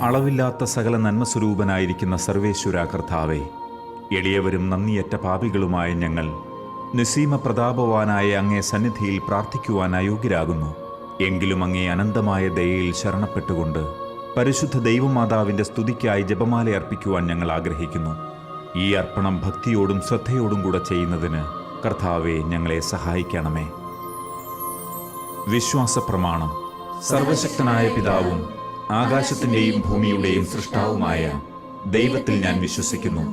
അളവില്ലാത്ത സകല നന്മസ്വരൂപനായിരിക്കുന്ന സർവേശ്വര കർത്താവേ, എളിയവരും നന്ദിയറ്റ പാപികളുമായ ഞങ്ങൾ നിസീമ പ്രതാപവാനായ അങ്ങേ സന്നിധിയിൽ പ്രാർത്ഥിക്കുവാൻ അയോഗ്യരാകുന്നു. എങ്കിലും അങ്ങേ അനന്തമായ ദയയിൽ ശരണപ്പെട്ടുകൊണ്ട് പരിശുദ്ധ ദൈവമാതാവിൻ്റെ സ്തുതിക്കായി ജപമാല അർപ്പിക്കുവാൻ ഞങ്ങൾ ആഗ്രഹിക്കുന്നു. ഈ അർപ്പണം ഭക്തിയോടും ശ്രദ്ധയോടും കൂടെ ചെയ്യുന്നതിന് കർത്താവെ ഞങ്ങളെ സഹായിക്കണമേ. വിശ്വാസ പ്രമാണം. സർവശക്തനായ പിതാവും ആകാശത്തിൻ്റെയും ഭൂമിയുടെയും സൃഷ്ടാവുമായ ദൈവത്തിൽ ഞാൻ വിശ്വസിക്കുന്നു.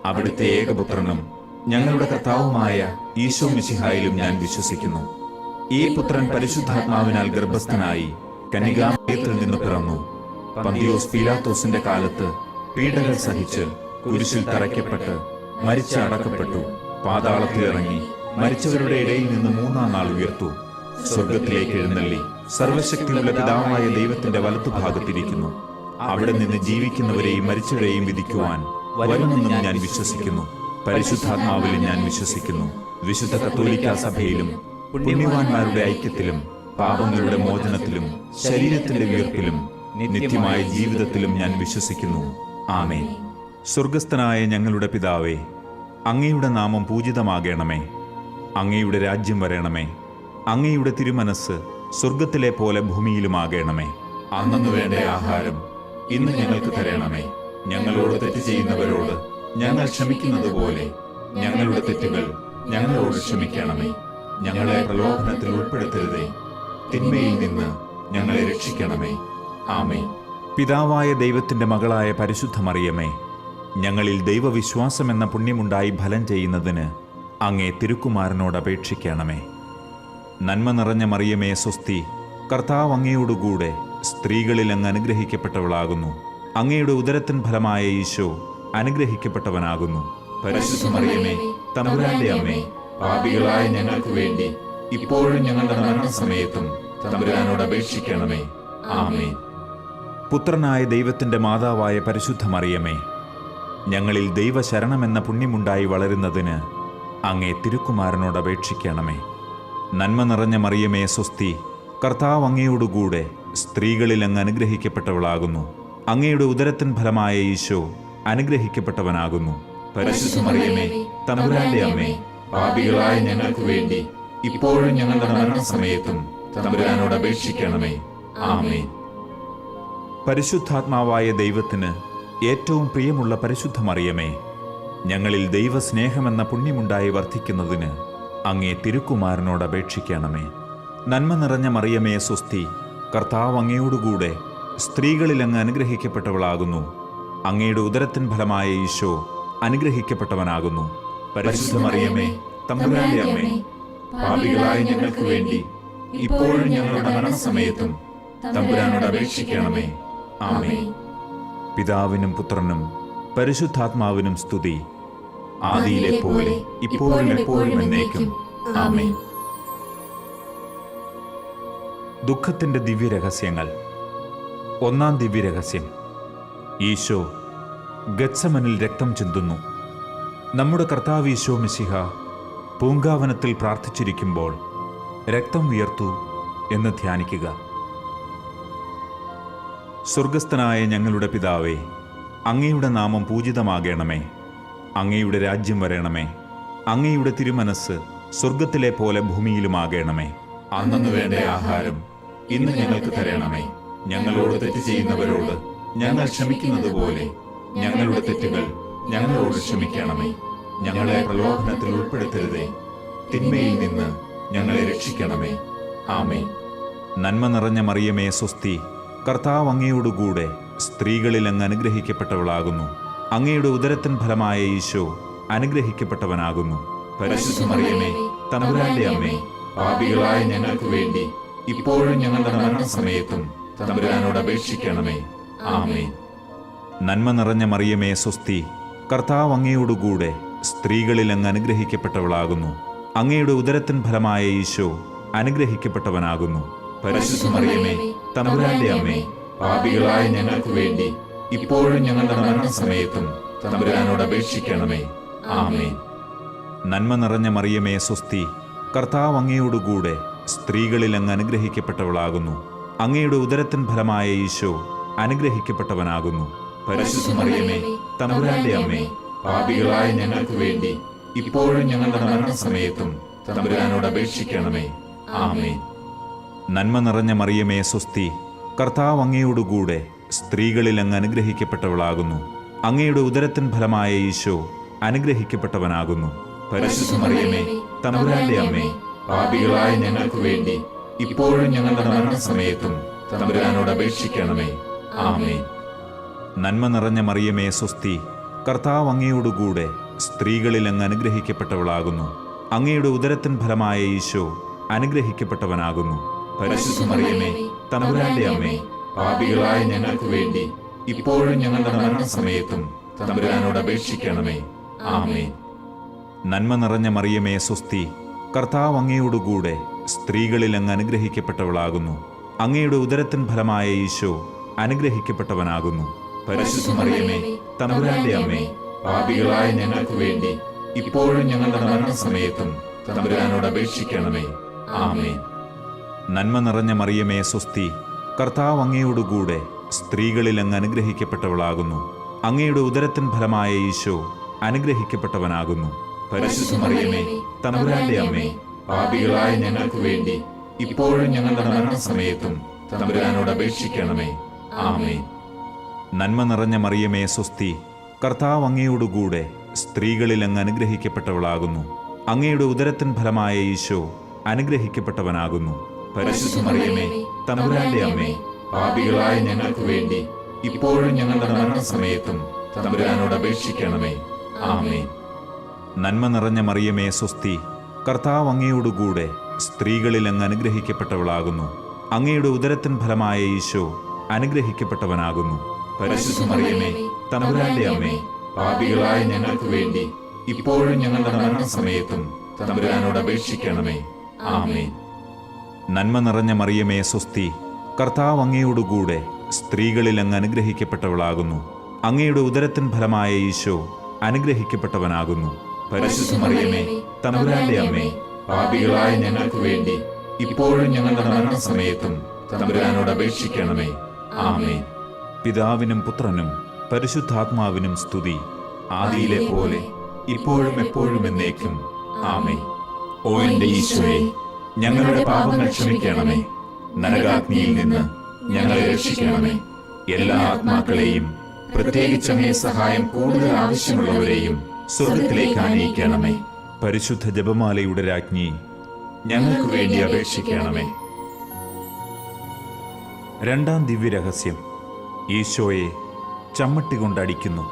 അവിടുത്തെ ഏകപുത്രനും ഞങ്ങളുടെ കർത്താവുമായ ഈശോ മിശിഹായിലും ഞാൻ വിശ്വസിക്കുന്നു. ഈ പുത്രൻ പരിശുദ്ധാത്മാവിനാൽ ഗർഭസ്ഥനായി കന്യകാമറിയത്തിൽ നിന്ന് പിറന്നു. പന്തിയോസ് പീലാത്തോസിന്റെ കാലത്ത് പീഡകൾ സഹിച്ച് കുരിശിൽ തറയ്ക്കപ്പെട്ട് മരിച്ച് അടക്കപ്പെട്ടു. പാതാളത്തിലിറങ്ങി മരിച്ചവരുടെ ഇടയിൽ നിന്ന് മൂന്നാം നാൾ ഉയർത്തു. സ്വർഗത്തിലേക്ക് എഴുന്നള്ളി സർവശക്തിയുള്ള പിതാവായ ദൈവത്തിന്റെ വലത്തുഭാഗത്തിരിക്കുന്നു. അവിടെ നിന്ന് ജീവിക്കുന്നവരെയും മരിച്ചവരെയും വിധിക്കുവാൻ വരുമെന്നും ഞാൻ വിശ്വസിക്കുന്നു. പരിശുദ്ധാത്മാവിലും ഞാൻ വിശ്വസിക്കുന്നു. വിശുദ്ധ കത്തോലിക്കാ സഭയിലും പുണ്യവാന്മാരുടെ ഐക്യത്തിലും പാപങ്ങളുടെ മോചനത്തിലും ശരീരത്തിന്റെ ഉയർപ്പിലും നിത്യമായ ജീവിതത്തിലും ഞാൻ വിശ്വസിക്കുന്നു. ആമേൻ. സ്വർഗസ്ഥനായ ഞങ്ങളുടെ പിതാവേ, അങ്ങയുടെ നാമം പൂജിതമാകണമേ. അങ്ങയുടെ രാജ്യം വരണമേ. അങ്ങയുടെ തിരുമനസ് സ്വർഗത്തിലെ പോലെ ഭൂമിയിലുമാകണമേ. അന്നന്ന് വേണ്ട ആഹാരം ഇന്ന് ഞങ്ങൾക്ക് തരണമേ. ഞങ്ങളോട് തെറ്റ് ചെയ്യുന്നവരോട് ഞങ്ങൾ ക്ഷമിക്കുന്നത് പോലെ ഞങ്ങളുടെ തെറ്റുകൾ ഞങ്ങളോട് ക്ഷമിക്കണമേ. ഞങ്ങളെ പ്രലോഭനത്തിൽ ഉൾപ്പെടുത്തരുതേ, തിന്മയിൽ നിന്ന് ഞങ്ങളെ രക്ഷിക്കണമേ. ആമേൻ. പിതാവായ ദൈവത്തിന്റെ മകളായ പരിശുദ്ധ മറിയമേ, ഞങ്ങളിൽ ദൈവവിശ്വാസം എന്ന പുണ്യമുണ്ടായി ഫലം ചെയ്യുന്നതിന് അങ്ങേ തിരുക്കുമാരനോട് അപേക്ഷിക്കണമേ. നന്മ നിറഞ്ഞ മറിയമേ സ്വസ്തി, കർത്താവ് അങ്ങയോടുകൂടെ സ്ത്രീകളിൽ അങ്ങ് അനുഗ്രഹിക്കപ്പെട്ടവളാകുന്നു. അങ്ങയുടെ ഉദരത്തിൻ ഫലമായ ഈശോ അനുഗ്രഹിക്കപ്പെട്ടവനാകുന്നു. പരിശുദ്ധ മറിയമേ, തമ്പുരാന്റെ അമ്മേ, പാപികളായ ഞങ്ങൾക്ക് വേണ്ടി ഇപ്പോഴും ഞങ്ങളുടെ മരണസമയത്തും തമ്പുരാനോട് അപേക്ഷിക്കണമേ. ആമേൻ. പുത്രനായ ദൈവത്തിന്റെ മാതാവായ പരിശുദ്ധ മറിയമേ, ഞങ്ങളിൽ ദൈവശരണമെന്ന പുണ്യമുണ്ടായി വളരുന്നതിന് അങ്ങേ തിരുക്കുമാരനോട് അപേക്ഷിക്കണമേ. നന്മ നിറഞ്ഞ മറിയമേ സ്വസ്തി, കർത്താവ് അങ്ങയോടുകൂടെ സ്ത്രീകളിൽ അങ്ങ് അനുഗ്രഹിക്കപ്പെട്ടവളാകുന്നു. അങ്ങയുടെ ഉദരത്തിൻ ഫലമായ ഈശോ അനുഗ്രഹിക്കപ്പെട്ടവനാകുന്നു. പരിശുദ്ധ മറിയമേ, തമ്പുരാന്റെ അമ്മേ, പാപികളായ ഞങ്ങൾക്ക് വേണ്ടി ഇപ്പോഴും ഞങ്ങളുടെ മരണസമയത്തും തമ്പുരാനോട് അപേക്ഷിക്കണമേ. ആമേൻ. പരിശുദ്ധാത്മാവായ ദൈവത്തിന് ഏറ്റവും പ്രിയമുള്ള പരിശുദ്ധ മറിയമേ, ഞങ്ങളിൽ ദൈവസ്നേഹമെന്ന പുണ്യമുണ്ടായി വർദ്ധിക്കുന്നതിന് അങ്ങേ തിരുക്കുമാരനോട് അപേക്ഷിക്കണമേ. നന്മ നിറഞ്ഞ മറിയമേ സ്വസ്തി, കർത്താവ് അങ്ങയോടുകൂടെ സ്ത്രീകളിൽ അങ്ങ് അനുഗ്രഹിക്കപ്പെട്ടവളാകുന്നു. അങ്ങയുടെ ഉദരത്തിൻ ഫലമായ ഈശോ അനുഗ്രഹിക്കപ്പെട്ടവനാകുന്നു. പരിശുദ്ധ മറിയമേ, തമ്പുരാന്റെ അമ്മേ, പാപികളായ ഞങ്ങൾക്ക് വേണ്ടി ഇപ്പോഴും ഞങ്ങളുടെ മരണസമയത്തും തമ്പുരാനോട് അപേക്ഷിക്കണമേ. ആമേൻ. പിതാവിനും പുത്രനും പരിശുദ്ധാത്മാവിനും സ്തുതി, ആദിയിലെ പോലെ ഇപ്പോഴും എപ്പോഴും എന്നേക്കും. ആമേൻ. ദുഃഖത്തിന്റെ ദിവ്യരഹസ്യങ്ങൾ. ഒന്നാം ദിവ്യരഹസ്യം. ഈശോ ഗത്സമനിൽ രക്തം ചിന്തുന്നു. നമ്മുടെ കർത്താവ് ഈശോ മിശിഹ പൂങ്കാവനത്തിൽ പ്രാർത്ഥിച്ചിരിക്കുമ്പോൾ രക്തം വിയർത്തു എന്ന് ധ്യാനിക്കുക. സ്വർഗസ്ഥനായ ഞങ്ങളുടെ പിതാവേ, അങ്ങയുടെ നാമം പൂജിതമാകണമേ. അങ്ങയുടെ രാജ്യം വരണമേ. അങ്ങയുടെ തിരുമനസ് സ്വർഗത്തിലെ പോലെ ഭൂമിയിലുമാകണമേ. അന്നന്ന് വേണ്ട ആഹാരം ഇന്ന് ഞങ്ങൾക്ക് തരണമേ. ഞങ്ങളോട് തെറ്റ് ചെയ്യുന്നവരോട് ഞങ്ങൾ ക്ഷമിക്കുന്നത് പോലെ ഞങ്ങളുടെ തെറ്റുകൾ ഞങ്ങളോട് ക്ഷമിക്കണമേ. ഞങ്ങളെ പ്രലോഭനത്തിൽ ഉൾപ്പെടുത്തരുതേ, തിന്മയിൽ നിന്ന് ഞങ്ങളെ രക്ഷിക്കണമേ. ആമേൻ. നന്മ നിറഞ്ഞ മറിയമേ സ്വസ്തി, കർത്താവ് അങ്ങയോടുകൂടെ സ്ത്രീകളിൽ അങ്ങ് അനുഗ്രഹിക്കപ്പെട്ടവളാകുന്നു. അങ്ങയുടെ ഉദരത്തിൻ ഫലമായ ഈശോ അനുഗ്രഹിക്കപ്പെട്ടവനാകുന്നു. പരിശുദ്ധ മറിയമേ, തമ്പുരാന്റെ അമ്മേ, പാപികളായ ഞങ്ങൾക്ക് വേണ്ടി ഇപ്പോഴും ഞങ്ങളുടെ മരണസമയത്തും തമ്പുരാനോട് അപേക്ഷിക്കണമേ. ആമേൻ. നന്മ നിറഞ്ഞ മറിയമേ സ്വസ്തി, കർത്താവ് അങ്ങയോടുകൂടെ സ്ത്രീകളിൽ അങ്ങ് അനുഗ്രഹിക്കപ്പെട്ടവളാകുന്നു. അങ്ങയുടെ ഉദരത്തിൻ ഫലമായ ഈശോ അനുഗ്രഹിക്കപ്പെട്ടവനാകുന്നു. പരിശുദ്ധ മറിയമേ, തമ്പുരാന്റെ അമ്മേ, പാപികളായ ഞങ്ങൾക്ക് വേണ്ടി ഇപ്പോഴും ഞങ്ങളുടെ മരണസമയത്തും തമ്പുരാനോട് അപേക്ഷിക്കണമേ. ആമേൻ. നന്മ നിറഞ്ഞ മറിയമേ സ്വസ്തി, കർത്താവ് അങ്ങയോടുകൂടെ സ്ത്രീകളിൽ അങ്ങ് അനുഗ്രഹിക്കപ്പെട്ടവളാകുന്നു. അങ്ങയുടെ ഉദരത്തിൻ ഫലമായ ഈശോ അനുഗ്രഹിക്കപ്പെട്ടവനാകുന്നു. പരിശുദ്ധ മറിയമേ, തമ്പുരാന്റെ അമ്മേ, പാപികളായ ഞങ്ങൾക്ക് വേണ്ടി ഇപ്പോഴും ഞങ്ങളുടെ മരണസമയത്തും തമ്പുരാനോട് അപേക്ഷിക്കണമേ. ആമേൻ. നന്മ നിറഞ്ഞ മറിയമേ, സ്വസ്തി. കർത്താവ് അങ്ങയോടുകൂടെ സ്ത്രീകളിൽ അങ്ങ് അനുഗ്രഹിക്കപ്പെട്ടവളാകുന്നു. അങ്ങയുടെ ഉദരത്തിൻ ഫലമായ ഈശോ അനുഗ്രഹിക്കപ്പെട്ടവനാകുന്നു. പരിശുദ്ധ മറിയമേ, തമ്പുരാന്റെ അമ്മേ, പാപികളായ ഞങ്ങൾക്ക് വേണ്ടി ഇപ്പോഴും ഞങ്ങളുടെ മരണസമയത്തും തമ്പുരാനോട് അപേക്ഷിക്കണമേ. ആമേൻ. നന്മ നിറഞ്ഞ മറിയമേ, സ്വസ്തി. കർത്താവ് അങ്ങയോടുകൂടെ സ്ത്രീകളിൽ അങ്ങ് അനുഗ്രഹിക്കപ്പെട്ടവളാകുന്നു. അങ്ങയുടെ ഉദരത്തിൻ ഫലമായ ഈശോ അനുഗ്രഹിക്കപ്പെട്ടവനാകുന്നു. പരിശുദ്ധ മറിയമേ, തമ്പുരാന്റെ അമ്മേ, പാപികളായ ഞങ്ങൾക്ക് വേണ്ടി ഇപ്പോഴും ഞങ്ങളുടെ മരണസമയത്തും തമ്പുരാനോട് അപേക്ഷിക്കണമേ. ആമേൻ. നന്മ നിറഞ്ഞ മറിയമേ, സ്വസ്തി. കർത്താവ് അങ്ങയോടുകൂടെ സ്ത്രീകളിൽ അങ്ങ് അനുഗ്രഹിക്കപ്പെട്ടവളാകുന്നു. അങ്ങയുടെ ഉദരത്തിൻ ഫലമായ ഈശോ അനുഗ്രഹിക്കപ്പെട്ടവനാകുന്നു. പരിശുദ്ധ മറിയമേ, തമ്പുരാന്റെ അമ്മേ, പാപികളായ ഞങ്ങൾക്ക് വേണ്ടി ഇപ്പോഴും ഞങ്ങളുടെ മരണസമയത്തും തമ്പുരാനോട് അപേക്ഷിക്കണമേ. ആമേൻ. നന്മ നിറഞ്ഞ മറിയമേ, സ്വസ്തി. കർത്താവ് അങ്ങയോടുകൂടെ സ്ത്രീകളിൽ അങ്ങ് അനുഗ്രഹിക്കപ്പെട്ടവളാകുന്നു. അങ്ങയുടെ ഉദരത്തിൻ ഫലമായ ഈശോ അനുഗ്രഹിക്കപ്പെട്ടവനാകുന്നു. പരിശുദ്ധ മറിയമേ, തമ്പുരാന്റെ അമ്മേ, പാപികളായ ഞങ്ങൾക്ക് വേണ്ടി ഇപ്പോഴും ഞങ്ങളുടെ മരണസമയത്തും തമ്പുരാനോട് അപേക്ഷിക്കണമേ. ആമേൻ. നന്മ നിറഞ്ഞ മറിയമേ, സ്വസ്തി. കർത്താവ് അങ്ങയോടുകൂടെ സ്ത്രീകളിൽ അങ്ങ് അനുഗ്രഹിക്കപ്പെട്ടവളാകുന്നു. അങ്ങയുടെ ഉദരത്തിൻ ഫലമായ ഈശോ അനുഗ്രഹിക്കപ്പെട്ടവനാകുന്നു. പരിശുദ്ധ മറിയമേ, തമ്പുരാന്റെ അമ്മേ, പാപികളായ ഞങ്ങൾക്ക് വേണ്ടി ഇപ്പോഴും ഞങ്ങളുടെ മരണസമയത്തും തമ്പുരാനോട് അപേക്ഷിക്കണമേ. ആമേൻ. നന്മ നിറഞ്ഞ മറിയമേ, സ്വസ്തി. കർത്താവ് അങ്ങയോടുകൂടെ സ്ത്രീകളിൽ അങ്ങ് അനുഗ്രഹിക്കപ്പെട്ടവളാകുന്നു. അങ്ങയുടെ ഉദരത്തിൻ ഫലമായ ഈശോ അനുഗ്രഹിക്കപ്പെട്ടവനാകുന്നു. പരിശുദ്ധ മറിയമേ, തമ്പുരാന്റെ അമ്മേ, പാപികളായ ഞങ്ങൾക്ക് വേണ്ടി ഇപ്പോഴും ഞങ്ങളുടെ മരണസമയത്തും തമ്പുരാനോട് അപേക്ഷിക്കണമേ. ആമേൻ. നന്മ നിറഞ്ഞ മറിയമേ, സ്വസ്തി. കർത്താവ് അങ്ങയോടുകൂടെ സ്ത്രീകളിൽ അങ്ങ് അനുഗ്രഹിക്കപ്പെട്ടവളാകുന്നു. അങ്ങയുടെ ഉദരത്തിൻ ഫലമായ ഈശോ അനുഗ്രഹിക്കപ്പെട്ടവനാകുന്നു. പരിശുദ്ധ മറിയമേ, തമ്പുരാന്റെ അമ്മേ, പാപികളായ ഞങ്ങൾക്ക് വേണ്ടി ഇപ്പോഴും ഞങ്ങളുടെ മരണസമയത്തും തമ്പുരാനോട് അപേക്ഷിക്കണമേ. ആമേൻ. പിതാവിനും പുത്രനും പരിശുദ്ധാത്മാവിനും സ്തുതി. ആദിയിലെ പോലെ ഇപ്പോഴും എപ്പോഴും എന്നേക്കും. ആമേൻ. ഓ എന്റെ ഈശോയെ, ഞങ്ങളുടെ പാപങ്ങൾ ക്ഷമിക്കണമേ. നരകാഗ്നിയിൽ നിന്ന് ഞങ്ങളെ രക്ഷിക്കണമേ. എല്ലാ ആത്മാക്കളെയും, പ്രത്യേകിച്ച് അങ്ങേ സഹായം കൂടുതൽ ആവശ്യമുള്ളവരെയും സ്വർഗത്തിലേക്ക് ആനയിക്കണമേ. പരിശുദ്ധ ജപമാലയുടെ രാജ്ഞി, ഞങ്ങൾക്ക് വേണ്ടി അപേക്ഷിക്കണമേ. രണ്ടാം ദിവ്യരഹസ്യം, ഈശോയെ ചമ്മട്ടി കൊണ്ടടിക്കുന്നു.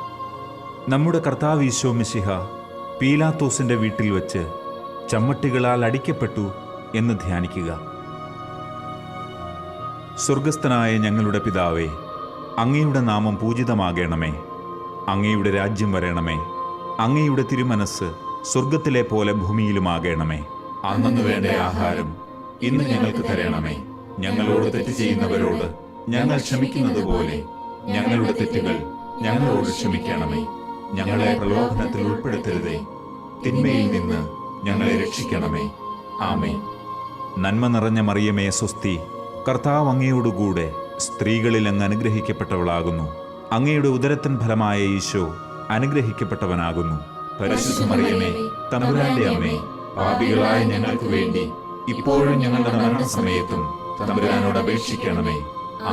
നമ്മുടെ കർത്താവ് ഈശോ മിശിഹ പീലാത്തോസിന്റെ വീട്ടിൽ വച്ച് ചമ്മട്ടികളാൽ അടിക്കപ്പെട്ടു എന്ന് ധ്യാനിക്കുക. സ്വർഗസ്ഥനായ ഞങ്ങളുടെ പിതാവേ, അങ്ങയുടെ നാമം പൂജിതമാകണമേ. അങ്ങയുടെ രാജ്യം വരണമേ. അങ്ങയുടെ തിരുമനസ് സ്വർഗത്തിലെ പോലെ ഭൂമിയിലുമാകണമേ. അന്നു വേണ്ട ആഹാരം ഇന്ന് ഞങ്ങൾക്ക് തരണമേ. ഞങ്ങളോട് തെറ്റ് ചെയ്യുന്നവരോട് ഞങ്ങൾ ക്ഷമിക്കുന്നത് പോലെ ഞങ്ങളുടെ തെറ്റുകൾ ഞങ്ങളോട് ക്ഷമിക്കണമേ. ഞങ്ങളെ പ്രലോഭനത്തിൽ ഉൾപ്പെടുത്തരുതേ, തിന്മയിൽ നിന്ന് ഞങ്ങളെ രക്ഷിക്കണമേ. ആമേൻ. നന്മ നിറഞ്ഞ മറിയമേ, സ്വസ്തി. കർത്താവ് അങ്ങയോടുകൂടെ സ്ത്രീകളിൽ അങ്ങ് അനുഗ്രഹിക്കപ്പെട്ടവളാകുന്നു. അങ്ങയുടെ ഉദരത്തിൻ ഫലമായ ഈശോ അനുഗ്രഹിക്കപ്പെട്ടവനാകുന്നു. പരിശുദ്ധ മറിയമേ, തമ്പുരാന്റെ അമ്മേ, പാപികളായ ഞങ്ങൾക്ക് വേണ്ടി ഇപ്പോഴും ഞങ്ങളുടെ മരണസമയത്തും തമ്പുരാനോട് അപേക്ഷിക്കണമേ.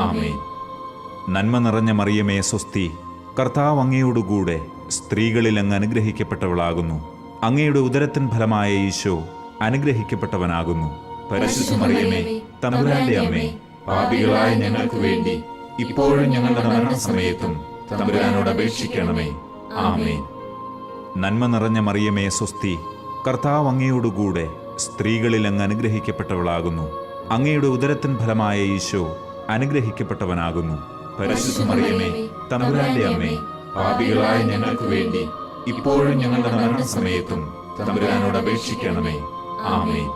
ആമേൻ. നന്മ നിറഞ്ഞ മറിയമേ, സ്വസ്തി. കർത്താവ് അങ്ങയോടുകൂടെ സ്ത്രീകളിൽ അങ്ങ് അനുഗ്രഹിക്കപ്പെട്ടവളാകുന്നു. അങ്ങയുടെ ഉദരത്തിൻ ഫലമായ ഈശോ അനുഗ്രഹിക്കപ്പെട്ടവനാകുന്നു. പരിശുദ്ധ മറിയമേ, തമ്പുരാന്റെ അമ്മേ, പാപികളായ ഞങ്ങൾക്ക് വേണ്ടി ഇപ്പോഴും ഞങ്ങളുടെ മരണസമയത്തും തമ്പുരാനോട് അപേക്ഷിക്കണമേ. ആമേൻ. നന്മ നിറഞ്ഞ മറിയമേ, സ്വസ്തി. കർത്താവ് അങ്ങയോടുകൂടെ സ്ത്രീകളിൽ അങ്ങ് അനുഗ്രഹിക്കപ്പെട്ടവളാകുന്നു. അങ്ങയുടെ ഉദരത്തിൻ ഫലമായ ഈശോ അനുഗ്രഹിക്കപ്പെട്ടവനാകുന്നു. പരിശുദ്ധ മറിയമേ, തമ്പുരാന്റെ അമ്മേ, പാപികളായ ഞങ്ങൾക്ക് വേണ്ടി ഇപ്പോഴും ഞങ്ങളുടെ മരണസമയത്തും തമ്പുരാനോട് അപേക്ഷിക്കണമേ. ആമേൻ.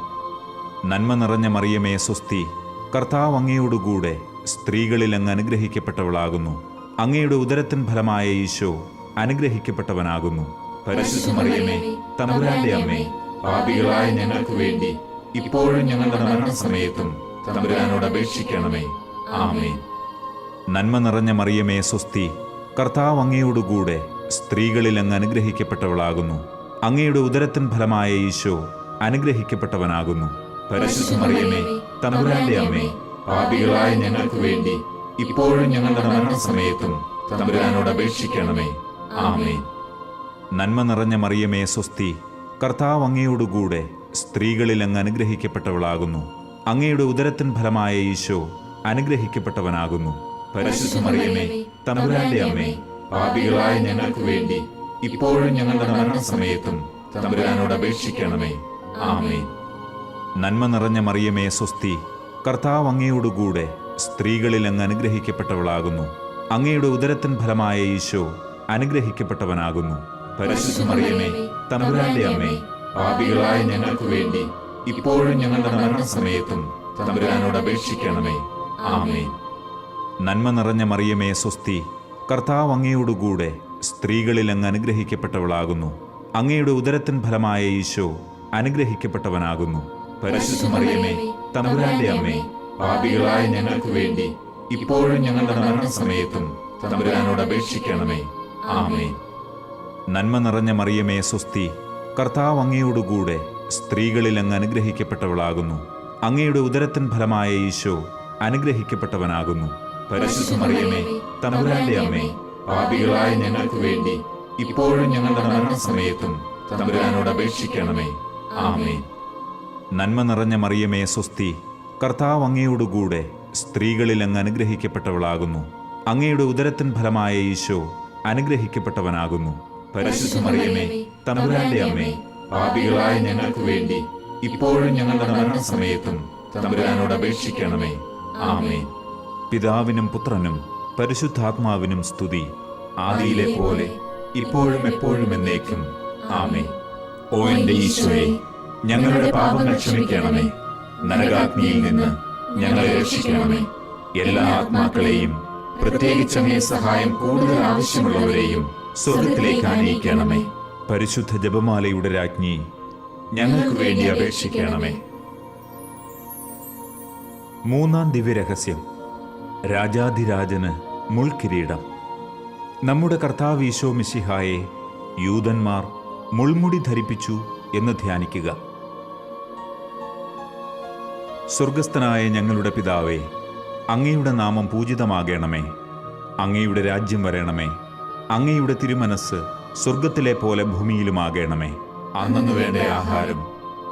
നന്മ നിറഞ്ഞ മറിയമേ, സ്വസ്തി. കർത്താവ് അങ്ങയോടുകൂടെ സ്ത്രീകളിൽ അങ്ങ് അനുഗ്രഹിക്കപ്പെട്ടവളാകുന്നു. അങ്ങയുടെ ഉദരത്തിൻ ഫലമായ ഈശോ അനുഗ്രഹിക്കപ്പെട്ടവനാകുന്നു. പരിശുദ്ധ മറിയമേ, തമ്പുരാന്റെ അമ്മേ, പാപികളായ ഞങ്ങൾക്ക് വേണ്ടി ഇപ്പോഴും ഞങ്ങളുടെ മരണസമയത്തും തമ്പുരാനോട് അപേക്ഷിക്കണമേ. ആമേൻ. നന്മ നിറഞ്ഞ മറിയമേ സ്വസ്തി, കർത്താവ് അങ്ങയോടുകൂടെ സ്ത്രീകളിൽ അങ്ങ് അനുഗ്രഹിക്കപ്പെട്ടവളാകുന്നു. അങ്ങയുടെ ഉദരത്തിൻ ഫലമായ ഈശോ അനുഗ്രഹിക്കപ്പെട്ടവനാകുന്നു. പരിശുദ്ധ മറിയമേ, തമ്പുരാന്റെ അമ്മേ, പാപികളായ ഞങ്ങൾക്ക് വേണ്ടി ഇപ്പോഴും ഞങ്ങളുടെ മരണസമയത്തും തമ്പുരാനോട് അപേക്ഷിക്കണമേ. ആമേൻ. നന്മ നിറഞ്ഞ മറിയമേ സ്വസ്തി, കർത്താവ് അങ്ങയോടുകൂടെ സ്ത്രീകളിൽ അങ്ങ് അനുഗ്രഹിക്കപ്പെട്ടവളാകുന്നു. അങ്ങയുടെ ഉദരത്തിൻ ഫലമായ ഈശോ അനുഗ്രഹിക്കപ്പെട്ടവനാകുന്നു. പരിശുദ്ധ മറിയമേ, തമ്പുരാന്റെ അമ്മേ, പാപികളായ ഞങ്ങൾക്ക് വേണ്ടി ഇപ്പോഴും ഞങ്ങളുടെ മരണസമയത്തും തമ്പുരാനോട് അപേക്ഷിക്കണമേ. ആമേൻ. നന്മ നിറഞ്ഞ മറിയമേ സ്വസ്തി, കർത്താവ് അങ്ങയോടുകൂടെ സ്ത്രീകളിൽ അങ്ങ് അനുഗ്രഹിക്കപ്പെട്ടവളാകുന്നു. അങ്ങയുടെ ഉദരത്തിൻ ഫലമായ ഈശോ അനുഗ്രഹിക്കപ്പെട്ടവനാകുന്നു. പരിശുദ്ധ മറിയമേ, തമ്പുരാന്റെ അമ്മേ, പാപികളായ ഞങ്ങൾക്ക് വേണ്ടി ഇപ്പോഴും ഞങ്ങളുടെ മരണസമയത്തും തമ്പുരാനോട് അപേക്ഷിക്കണമേ. ആമേൻ. നന്മ നിറഞ്ഞ മറിയമേ സ്വസ്തി, കർത്താവ് അങ്ങയോടുകൂടെ സ്ത്രീകളിൽ അങ്ങ് അനുഗ്രഹിക്കപ്പെട്ടവളാകുന്നു. അങ്ങയുടെ ഉദരത്തിൻ ഫലമായ ഈശോ അനുഗ്രഹിക്കപ്പെട്ടവനാകുന്നു. പരിശുദ്ധ മറിയമേ, തമ്പുരാന്റെ അമ്മേ, പാപികളായ ഞങ്ങൾക്ക് വേണ്ടി ഇപ്പോഴും ഞങ്ങളുടെ മരണസമയത്തും തമ്പുരാനോട് അപേക്ഷിക്കണമേ. ആമേൻ. നന്മ നിറഞ്ഞ മറിയമേ സ്വസ്തി, കർത്താവ് അങ്ങയോടുകൂടെ സ്ത്രീകളിൽ അങ്ങ് അനുഗ്രഹിക്കപ്പെട്ടവളാകുന്നു. അങ്ങയുടെ ഉദരത്തിൻ ഫലമായ ഈശോ അനുഗ്രഹിക്കപ്പെട്ടവനാകുന്നു. പരിശുദ്ധ മറിയമേ, തമ്പുരാന്റെ അമ്മേ, പാപികളായ ഞങ്ങൾക്ക് വേണ്ടി ഇപ്പോഴും ഞങ്ങളുടെ മരണസമയത്തും തമ്പുരാനോട് അപേക്ഷിക്കണമേ. ആമേൻ. നന്മ നിറഞ്ഞ മറിയമേ സ്വസ്തി, കർത്താവ് അങ്ങയോടുകൂടെ സ്ത്രീകളിൽ അങ്ങ് അനുഗ്രഹിക്കപ്പെട്ടവളാകുന്നു. അങ്ങയുടെ ഉദരത്തിൻ ഫലമായ ഈശോ അനുഗ്രഹിക്കപ്പെട്ടവനാകുന്നു. പരിശുദ്ധ മറിയമേ, തമ്പുരാന്റെ അമ്മേ, പാപികളായ ഞങ്ങൾക്ക് വേണ്ടി ഇപ്പോഴും ഞങ്ങളുടെ മരണസമയത്തും തമ്പുരാനോട് അപേക്ഷിക്കണമേ. ആമേൻ. പിതാവിനും പുത്രനും പരിശുദ്ധാത്മാവിനും സ്തുതി, ആദിയിലെ പോലെ ഇപ്പോഴും എപ്പോഴും എന്നേക്കും. ആമേൻ. ഓ എന്റെ ഈശോയെ, ഞങ്ങളുടെ പാപങ്ങൾ ക്ഷമിക്കണമേ. നരകാഗ്നിയിൽ നിന്ന് ഞങ്ങളെ രക്ഷിക്കണമേ. എല്ലാ ആത്മാക്കളെയും, പ്രത്യേകിച്ച് അങ്ങേ സഹായം കൂടുതൽ ആവശ്യമുള്ളവരെയും സ്വർഗ്ഗത്തിലേക്ക് ആനയിക്കണമേ. പരിശുദ്ധ ജപമാലയുടെ രാജ്ഞി, ഞങ്ങൾക്ക് വേണ്ടി അപേക്ഷിക്കണമേ. മൂന്നാം ദിവ്യരഹസ്യം, രാജാധിരാജന് മുൾക്കിരീടം. നമ്മുടെ കർത്താവ് ഈശോ മിശിഹായെ യൂദന്മാർ മുൾമുടി ധരിപ്പിച്ചു എന്ന് ധ്യാനിക്കുക. സ്വർഗസ്ഥനായ ഞങ്ങളുടെ പിതാവേ, അങ്ങയുടെ നാമം പൂജിതമാകണമേ. അങ്ങയുടെ രാജ്യം വരണമേ. അങ്ങയുടെ തിരുമനസ് സ്വർഗത്തിലെ പോലെ ഭൂമിയിലുമാകണമേ. അന്നു വേണ്ട ആഹാരം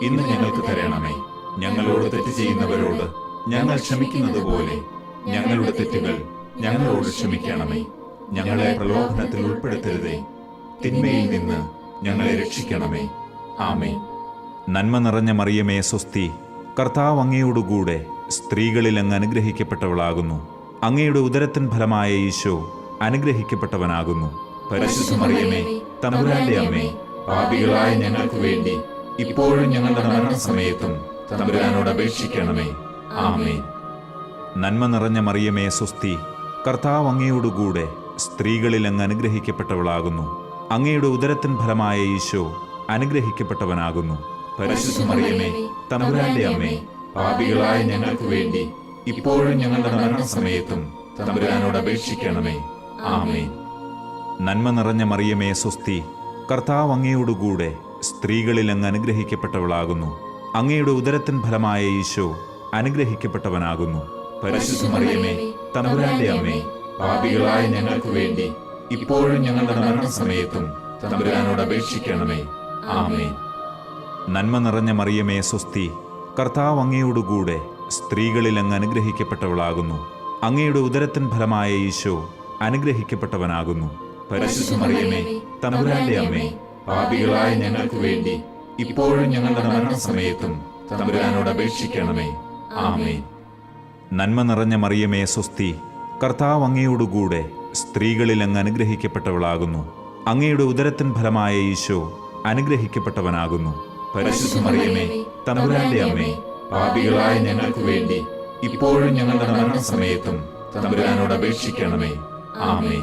ഇന്ന് ഞങ്ങൾക്ക് തരണമേ. ഞങ്ങളോട് തെറ്റ് ചെയ്യുന്നവരോട് ഞങ്ങൾ ക്ഷമിക്കുന്നത് പോലെ ഞങ്ങളുടെ തെറ്റുകൾ ഞങ്ങളോട് ക്ഷമിക്കണമേ. ഞങ്ങളെ പ്രലോഭനത്തിൽ ഉൾപ്പെടുത്തരുതേ, തിന്മയിൽ നിന്ന് ഞങ്ങളെ രക്ഷിക്കണമേ. ആമേൻ. നന്മ നിറഞ്ഞ മറിയമേ സ്വസ്തി, കർത്താവ് അങ്ങയോടുകൂടെ സ്ത്രീകളിൽ അങ്ങ് അനുഗ്രഹിക്കപ്പെട്ടവളാകുന്നു. അങ്ങയുടെ ഉദരത്തിൻ ഫലമായ ഈശോ അനുഗ്രഹിക്കപ്പെട്ടവനാകുന്നു. പരിശുദ്ധ മറിയമേ, തമ്പുരാന്റെ അമ്മേ, പാപികളായ ഞങ്ങൾക്ക് വേണ്ടി ഇപ്പോഴും ഞങ്ങളുടെ മരണസമയത്തും തമ്പുരാനോട് അപേക്ഷിക്കണമേ. ആമേൻ. നന്മ നിറഞ്ഞ മറിയമേ സ്വസ്തി, കർത്താവ് അങ്ങയോടുകൂടെ സ്ത്രീകളിൽ അങ്ങ് അനുഗ്രഹിക്കപ്പെട്ടവളാകുന്നു. അങ്ങയുടെ ഉദരത്തിൻ ഫലമായ ഈശോ അനുഗ്രഹിക്കപ്പെട്ടവനാകുന്നു. പരിശുദ്ധ മറിയമേ, തമ്പുരാന്റെ അമ്മേ, പാപികളായ ഞങ്ങൾക്ക് വേണ്ടി ഇപ്പോഴും ഞങ്ങളുടെ മരണസമയത്തും തമ്പുരാനോട് അപേക്ഷിക്കണമേ. ആമേൻ. നന്മ നിറഞ്ഞ മറിയമേ സ്വസ്തി, കർത്താവ് അങ്ങയോടുകൂടെ സ്ത്രീകളിൽ അങ്ങ് അനുഗ്രഹിക്കപ്പെട്ടവളാകുന്നു. അങ്ങയുടെ ഉദരത്തിൻ ഫലമായ ഈശോ അനുഗ്രഹിക്കപ്പെട്ടവനാകുന്നു. പരിശുദ്ധ മറിയമേ, തമ്പുരാന്റെ അമ്മേ, പാപികളായ ഞങ്ങൾക്ക് വേണ്ടി ഇപ്പോഴും ഞങ്ങളുടെ മരണസമയത്തും തമ്പുരാനോട് അപേക്ഷിക്കണമേ. ആമേൻ. നന്മ നിറഞ്ഞ മറിയമേ സ്വസ്തി, കർത്താവ് അങ്ങയോടുകൂടെ സ്ത്രീകളിൽ അങ്ങ് അനുഗ്രഹിക്കപ്പെട്ടവളാകുന്നു. അങ്ങയുടെ ഉദരത്തിൻ ഫലമായ ഈശോ അനുഗ്രഹിക്കപ്പെട്ടവനാകുന്നു. പരിശുദ്ധ മറിയമേ, തമ്പുരാന്റെ അമ്മേ, പാപികളായ ഞങ്ങൾക്ക് വേണ്ടി ഇപ്പോഴും ഞങ്ങളുടെ മരണസമയത്തും തമ്പുരാനോട് അപേക്ഷിക്കണമേ. ആമേൻ. നന്മ നിറഞ്ഞ മറിയമേ സ്വസ്തി, കർത്താവ് അങ്ങയോടുകൂടെ സ്ത്രീകളിൽ അങ്ങ് അനുഗ്രഹിക്കപ്പെട്ടവളാകുന്നു. അങ്ങയുടെ ഉദരത്തിൻ ഫലമായ ഈശോ അനുഗ്രഹിക്കപ്പെട്ടവനാകുന്നു. പരിശുദ്ധ മറിയമേ, തമ്പുരാന്റെ അമ്മേ, പാപികളായ ഞങ്ങൾക്ക് വേണ്ടി ഇപ്പോഴും ഞങ്ങളുടെ മരണസമയത്തും തമ്പുരാനോട് അപേക്ഷിക്കണമേ. ആമേൻ.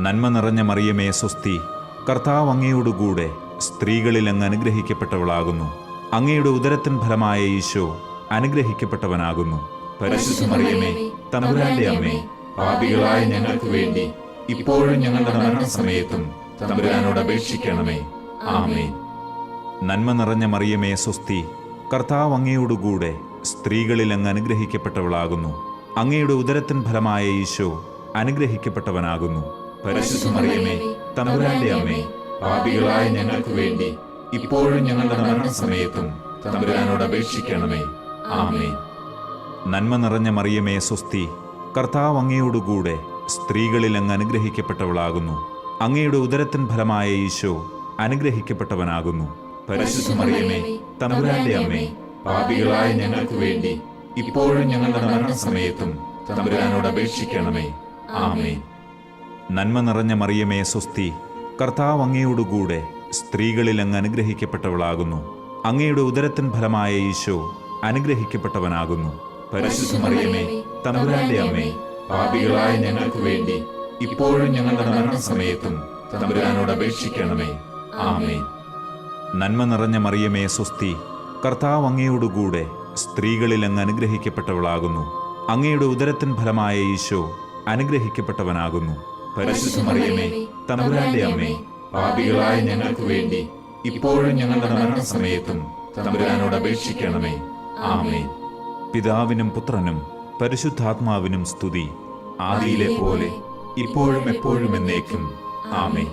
നന്മ നിറഞ്ഞ മറിയമേ സ്വസ്തി, കർത്താവ് അങ്ങയോടുകൂടെ സ്ത്രീകളിൽ അങ്ങ് അനുഗ്രഹിക്കപ്പെട്ടവളാകുന്നു. അങ്ങയുടെ ഉദരത്തിൻ ഫലമായ ഈശോ അനുഗ്രഹിക്കപ്പെട്ടവനാകുന്നു. പരിശുദ്ധ മറിയമേ, തമ്പുരാന്റെ അമ്മേ, പാപികളായ ഞങ്ങൾക്ക് വേണ്ടി ഇപ്പോഴും ഞങ്ങളുടെ മരണസമയത്തും തമ്പുരാനോട് അപേക്ഷിക്കണമേ. ആമേൻ. നന്മ നിറഞ്ഞ മറിയമേ സ്വസ്തി, കർത്താവ് അങ്ങയോടുകൂടെ സ്ത്രീകളിൽ അങ്ങ് അനുഗ്രഹിക്കപ്പെട്ടവളാകുന്നു. അങ്ങയുടെ ഉദരത്തിൻ ഫലമായ ഈശോ അനുഗ്രഹിക്കപ്പെട്ടവനാകുന്നു. പരിശുദ്ധ മറിയമേ, തമ്പുരാന്റെ അമ്മേ, പാപികളായ ഞങ്ങൾക്ക് വേണ്ടി ഇപ്പോഴും ഞങ്ങളുടെ മരണസമയത്തും തമ്പുരാനോട് അപേക്ഷിക്കണമേ. ആമേൻ. നന്മ നിറഞ്ഞ മറിയമേ സ്വസ്തി, കർത്താവ് അങ്ങയോടുകൂടെ സ്ത്രീകളിൽ അങ്ങ് അനുഗ്രഹിക്കപ്പെട്ടവളാകുന്നു. അങ്ങയുടെ ഉദരത്തിൻ ഫലമായ ഈശോ അനുഗ്രഹിക്കപ്പെട്ടവനാകുന്നു. പരിശുദ്ധ മറിയമേ, തമ്പുരാന്റെ അമ്മേ, പാപികളായ ഞങ്ങൾക്ക് വേണ്ടി ഇപ്പോഴും ഞങ്ങളുടെ മരണസമയത്തും തമ്പുരാനോട് അപേക്ഷിക്കണമേ. ആമേൻ. നന്മ നിറഞ്ഞ മറിയമേ സ്വസ്തി, കർത്താവ് അങ്ങയോടുകൂടെ സ്ത്രീകളിൽ അങ്ങ് അനുഗ്രഹിക്കപ്പെട്ടവളാകുന്നു. അങ്ങയുടെ ഉദരത്തിൻ ഫലമായ ഈശോ അനുഗ്രഹിക്കപ്പെട്ടവനാകുന്നു. പരിശുദ്ധ മറിയമേ, തമ്പുരാന്റെ അമ്മേ, പാപികളായ ഞങ്ങൾക്ക് വേണ്ടി ഇപ്പോഴും ഞങ്ങളുടെ മരണസമയത്തും തമ്പുരാനോട് അപേക്ഷിക്കണമേ. ആമേൻ. നന്മ നിറഞ്ഞ മറിയമേ സ്വസ്തി, കർത്താവ് അങ്ങയോടുകൂടെ സ്ത്രീകളിൽ അങ്ങ് അനുഗ്രഹിക്കപ്പെട്ടവളാകുന്നു. അങ്ങയുടെ ഉദരത്തിൻ ഫലമായ ഈശോ അനുഗ്രഹിക്കപ്പെട്ടവനാകുന്നു. പരിശുദ്ധ മറിയമേ, തമ്പുരാന്റെ അമ്മേ, പാപികളായ ഞങ്ങൾക്ക് വേണ്ടി ഇപ്പോഴും ഞങ്ങളുടെ മരണസമയത്തും തമ്പുരാനോട് അപേക്ഷിക്കണമേ. ആമേൻ. പിതാവിനും പുത്രനും പരിശുദ്ധാത്മാവിനും സ്തുതി, ആദിയിലെ പോലെ ഇപ്പോഴും എപ്പോഴും എന്നേക്കും. ആമേൻ.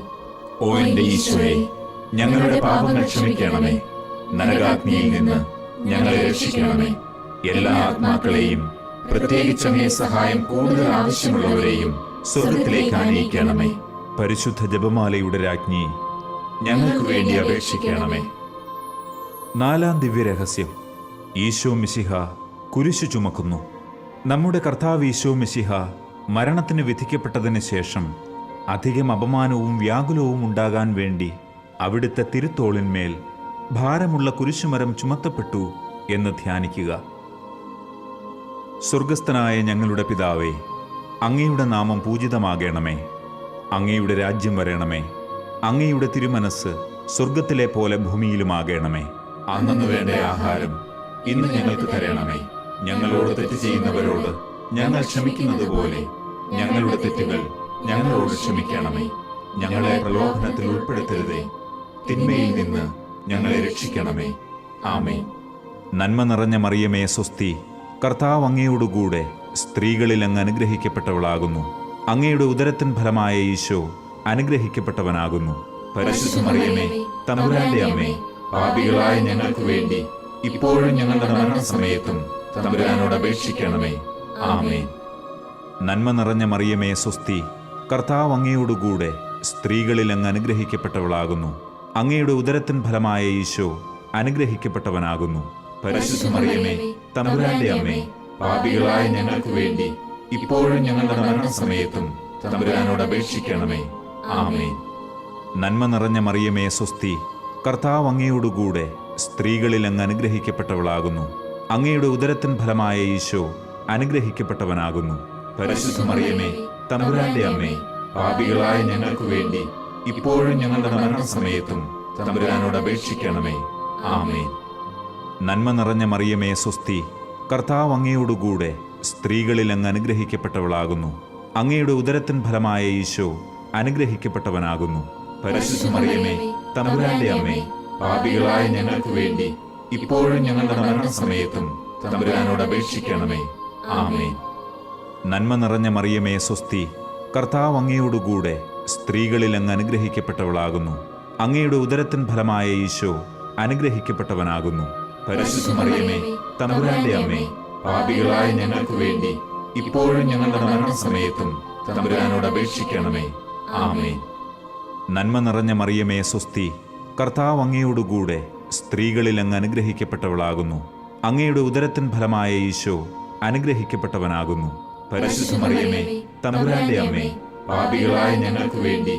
ഓ എന്റെ ഈശോയെ, ഞങ്ങളുടെ പാപങ്ങൾ ക്ഷമിക്കണമേ. നരകാഗ്നിയിൽ നിന്ന് ഞങ്ങളെ രക്ഷിക്കണമേ. എല്ലാ ആത്മാക്കളെയും, പ്രത്യേകിച്ച് അങ്ങേ സഹായം കൂടുതൽ ആവശ്യമുള്ളവരെയും സ്വർഗത്തിലേക്ക് ആനയിക്കണമേ. പരിശുദ്ധ ജപമാലയുടെ രാജ്ഞി, ഞങ്ങൾക്ക് വേണ്ടി അപേക്ഷിക്കണമേ. നാലാം ദിവ്യരഹസ്യം, ഈശോ മിശിഹ കുരിശു ചുമക്കുന്നു. നമ്മുടെ കർത്താവ് ഈശോ മിശിഹ മരണത്തിന് വിധിക്കപ്പെട്ടതിന് ശേഷം അധികം അപമാനവും വ്യാകുലവും ഉണ്ടാകാൻ വേണ്ടി അവിടുത്തെ തിരുത്തോളിന്മേൽ ഭാരമുള്ള കുരിശുമരം ചുമത്തപ്പെട്ടു എന്ന് ധ്യാനിക്കുക. സ്വർഗസ്ഥനായ ഞങ്ങളുടെ പിതാവേ, അങ്ങയുടെ നാമം പൂജിതമാകണമേ. അങ്ങയുടെ രാജ്യം വരണമേ. അങ്ങയുടെ തിരുമനസ് സ്വർഗത്തിലെ പോലെ ഭൂമിയിലുമാകണമേ. അന്നു വേണ്ട ആഹാരം ഇന്ന് ഞങ്ങൾക്ക് തരണമേ. ഞങ്ങളോട് തെറ്റ് ചെയ്യുന്നവരോട് ഞങ്ങൾ ക്ഷമിക്കുന്നത് പോലെ ഞങ്ങളുടെ തെറ്റുകൾ ഞങ്ങളോട് ക്ഷമിക്കണമേ. ഞങ്ങളെ പ്രലോഭനത്തിൽ ഉൾപ്പെടുത്തരുതേ, തിന്മയിൽ നിന്ന് ഞങ്ങളെ രക്ഷിക്കണമേ. ആമേൻ. നന്മ നിറഞ്ഞ മറിയമേ സ്വസ്തി, കർത്താവ് അങ്ങയോടുകൂടെ സ്ത്രീകളിൽ അങ്ങ് അനുഗ്രഹിക്കപ്പെട്ടവളാകുന്നു. അങ്ങയുടെ ഉദരത്തിൻ ഫലമായ ഈശോ അനുഗ്രഹിക്കപ്പെട്ടവനാകുന്നു. പരിശുദ്ധ മറിയമേ, തമ്പുരാന്റെ അമ്മേ, പാപികളായ ഞങ്ങൾക്ക് വേണ്ടി ഇപ്പോഴും ഞങ്ങളുടെ മരണസമയത്തും തമ്പുരാനോട് അപേക്ഷിക്കണമേ. ആമേൻ. നന്മ നിറഞ്ഞ മറിയമേ സ്വസ്തി, കർത്താവ് അങ്ങയോടുകൂടെ സ്ത്രീകളിൽ അങ്ങ് അനുഗ്രഹിക്കപ്പെട്ടവളാകുന്നു. അങ്ങയുടെ ഉദരത്തിൻ ഫലമായ ഈശോ അനുഗ്രഹിക്കപ്പെട്ടവനാകുന്നു. പരിശുദ്ധ മറിയമേ, തമ്പുരാന്റെ അമ്മേ, പാപികളായ ഞങ്ങൾക്ക് വേണ്ടി ഇപ്പോഴും ഞങ്ങളുടെ മരണസമയത്തും തമ്പുരാനോട് അപേക്ഷിക്കണമേ. ആമേൻ. നന്മ നിറഞ്ഞ മറിയമേ സ്വസ്തി, കർത്താവ് അങ്ങയോടുകൂടെ സ്ത്രീകളിൽ അങ്ങ് അനുഗ്രഹിക്കപ്പെട്ടവളാകുന്നു. അങ്ങയുടെ ഉദരത്തിൻ ഫലമായ ഈശോ അനുഗ്രഹിക്കപ്പെട്ടവനാകുന്നു. പരിശുദ്ധ മറിയമേ, തമ്പുരാന്റെ അമ്മേ, പാപികളായ ഞങ്ങൾക്ക് വേണ്ടി ഇപ്പോഴും ഞങ്ങളുടെ മരണസമയത്തും തമ്പുരാനോട് അപേക്ഷിക്കണമേ. ആമേൻ. നന്മ നിറഞ്ഞ മറിയമേ സ്വസ്തി, കർത്താവ് അങ്ങയോടുകൂടെ സ്ത്രീകളിൽ അങ്ങ് അനുഗ്രഹിക്കപ്പെട്ടവളാകുന്നു. അങ്ങയുടെ ഉദരത്തിൻ ഫലമായ ഈശോ അനുഗ്രഹിക്കപ്പെട്ടവനാകുന്നു. പരിശുദ്ധ മറിയമേ, തമ്പുരാന്റെ അമ്മേ, പാപികളായ ഞങ്ങൾക്ക് വേണ്ടി ഇപ്പോഴും ഞങ്ങളുടെ മരണസമയത്തും തമ്പുരാനോട് അപേക്ഷിക്കണമേ. ആമേൻ. നന്മ നിറഞ്ഞ മറിയമേ സ്വസ്തി, കർത്താവ് അങ്ങയോടുകൂടെ സ്ത്രീകളിൽ അങ്ങ് അനുഗ്രഹിക്കപ്പെട്ടവളാകുന്നു. അങ്ങയുടെ ഉദരത്തിൻ ഫലമായ ഈശോ അനുഗ്രഹിക്കപ്പെട്ടവനാകുന്നു. പരിശുദ്ധ മറിയമേ, തമ്പുരാന്റെ അമ്മേ, പാപികളായ ഞങ്ങൾക്ക് വേണ്ടി ഇപ്പോഴും ഞങ്ങളുടെ മരണസമയത്തും തമ്പുരാനോട് അപേക്ഷിക്കണമേ. ആമേൻ. നന്മ നിറഞ്ഞ മറിയമേ സ്വസ്തി, കർത്താവ് അങ്ങയോടുകൂടെ സ്ത്രീകളിൽ അങ്ങ് അനുഗ്രഹിക്കപ്പെട്ടവളാകുന്നു. അങ്ങയുടെ ഉദരത്തിൻ ഫലമായ ഈശോ അനുഗ്രഹിക്കപ്പെട്ടവനാകുന്നു. പരിശുദ്ധ മറിയമേ, തമ്പുരാന്റെ അമ്മേ, പാപികളായ ഞങ്ങൾക്ക് വേണ്ടി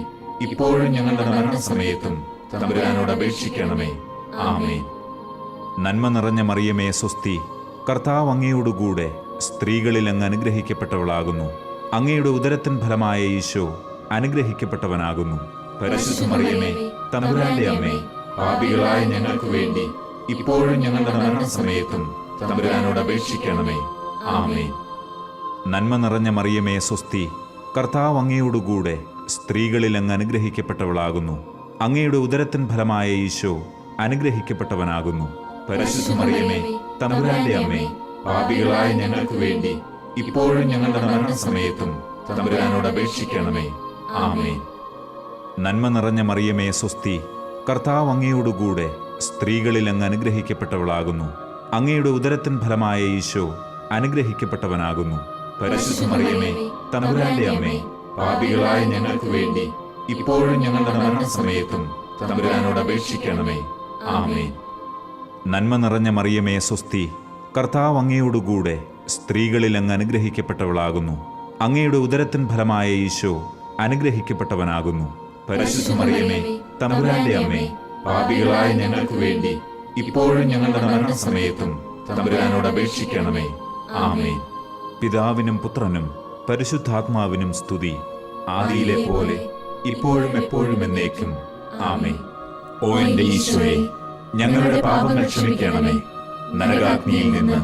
ഇപ്പോഴും ഞങ്ങളുടെ മരണസമയത്തും തമ്പുരാനോട് അപേക്ഷിക്കണമേ. ആമേൻ. നന്മ നിറഞ്ഞ മറിയമേ സ്വസ്തി, കർത്താവ് അങ്ങയോടുകൂടെ സ്ത്രീകളിൽ അങ്ങ് അനുഗ്രഹിക്കപ്പെട്ടവളാകുന്നു. അങ്ങയുടെ ഉദരത്തിൻ ഫലമായ ഈശോ അനുഗ്രഹിക്കപ്പെട്ടവനാകുന്നു. പരിശുദ്ധ മറിയമേ, തമ്പുരാന്റെ അമ്മേ, പാപികളായ ഞങ്ങൾക്ക് വേണ്ടി ഇപ്പോഴും ഞങ്ങളുടെ മരണസമയത്തും തമ്പുരാനോട് അപേക്ഷിക്കണമേ. ആമേൻ. നന്മ നിറഞ്ഞ മറിയമേ സ്വസ്തി, കർത്താവ് അങ്ങയോടുകൂടെ സ്ത്രീകളിൽ അങ്ങ് അനുഗ്രഹിക്കപ്പെട്ടവളാകുന്നു. അങ്ങയുടെ ഉദരത്തിൻ ഫലമായ ഈശോ അനുഗ്രഹിക്കപ്പെട്ടവനാകുന്നു. പരിശുദ്ധ മറിയമേ, തമ്പുരാന്റെ അമ്മേ, പാപികളായ ഞങ്ങൾക്ക് വേണ്ടി ഇപ്പോഴും ഞങ്ങളുടെ മരണസമയത്തും തമ്പുരാനോട് അപേക്ഷിക്കണമേ. ആമേൻ. നന്മ നിറഞ്ഞ മറിയമേ സ്വസ്തി, കർത്താവ് അങ്ങയോടുകൂടെ സ്ത്രീകളിൽ അങ്ങ് അനുഗ്രഹിക്കപ്പെട്ടവളാകുന്നു. അങ്ങയുടെ ഉദരത്തിൻ ഫലമായ ഈശോ അനുഗ്രഹിക്കപ്പെട്ടവനാകുന്നു. പരിശുദ്ധ മറിയമേ, തമ്പുരാന്റെ അമ്മേ, പാപികളായ ഞങ്ങൾക്ക് വേണ്ടി ഇപ്പോഴും ഞങ്ങളുടെ മരണസമയത്തും തമ്പുരാനോട് അപേക്ഷിക്കണമേ. ആമേൻ. നന്മ നിറഞ്ഞ മറിയമേ സ്വസ്തി, കർത്താവ് അങ്ങയോടുകൂടെ സ്ത്രീകളിൽ അങ്ങ് അനുഗ്രഹിക്കപ്പെട്ടവളാകുന്നു. അങ്ങയുടെ ഉദരത്തിൻ ഫലമായ ഈശോ അനുഗ്രഹിക്കപ്പെട്ടവനാകുന്നു. പരിശുദ്ധ മറിയമേ, തമ്പുരാന്റെ അമ്മേ, പാപികളായ ഞങ്ങൾക്ക് വേണ്ടി ഇപ്പോഴും ഞങ്ങളുടെ മരണസമയത്തും തമ്പുരാനോട് അപേക്ഷിക്കണമേ. ആമേൻ. പിതാവിനും പുത്രനും പരിശുദ്ധാത്മാവിനും സ്തുതി, ആദിയിലെ പോലെ ഇപ്പോഴും എപ്പോഴും എന്നേക്കും. ആമേൻ. ഓ എന്റെ ഈശോയെ, ഞങ്ങളുടെ പാപങ്ങൾ ക്ഷമിക്കണമേ. നരകാഗ്നിയിൽ നിന്ന്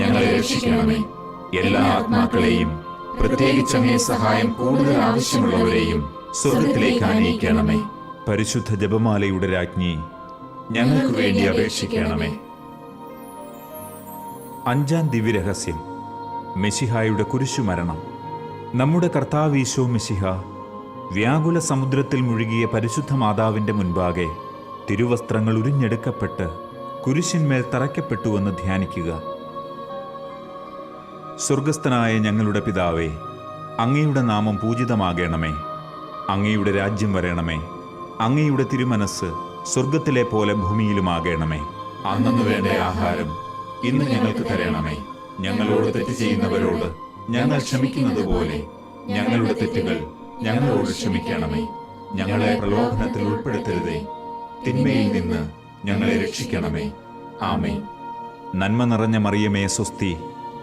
ഞങ്ങളെ രക്ഷിക്കണമേ. എല്ലാ ആത്മാക്കളെയും, പ്രത്യേകിച്ച് അങ്ങേ സഹായം കൂടുതൽ ആവശ്യമുള്ളവരെയും സ്വർഗത്തിലേക്ക് ആനയിക്കണമേ. പരിശുദ്ധ ജപമാലയുടെ രാജ്ഞി, ഞങ്ങൾക്ക് വേണ്ടി അപേക്ഷിക്കണമേ. അഞ്ചാം ദിവ്യരഹസ്യം, മെശിഹായുടെ കുരിശുമരണം. നമ്മുടെ കർത്താവ് ഈശോ മെശിഹ വ്യാകുല സമുദ്രത്തിൽ മുഴുകിയ പരിശുദ്ധ മാതാവിന്റെ മുൻപാകെ തിരുവസ്ത്രങ്ങൾ ഉരിഞ്ഞെടുക്കപ്പെട്ട് കുരിശിന്മേൽ തറയ്ക്കപ്പെട്ടുവെന്ന് ധ്യാനിക്കുക. സ്വർഗസ്ഥനായ ഞങ്ങളുടെ പിതാവേ, അങ്ങയുടെ നാമം പൂജിതമാകണമേ. അങ്ങയുടെ രാജ്യം വരണമേ. അങ്ങയുടെ തിരുമനസ് സ്വർഗത്തിലെ പോലെ ഭൂമിയിലുമാകണമേ. അന്നന്ന് വേണ്ട ആഹാരം ഇന്ന് ഞങ്ങൾക്ക് തരണമേ. ഞങ്ങളോട് തെറ്റ് ചെയ്യുന്നവരോട് ഞങ്ങൾ ക്ഷമിക്കുന്നത് പോലെ ഞങ്ങളുടെ തെറ്റുകൾ ഞങ്ങളോട് ക്ഷമിക്കണമേ. ഞങ്ങളെ പ്രലോഭനത്തിൽ ഉൾപ്പെടുത്തരുതേ, തിന്മയിൽ നിന്ന് ഞങ്ങളെ രക്ഷിക്കണമേ. ആമേൻ. നന്മ നിറഞ്ഞ മറിയമേ സ്വസ്തി,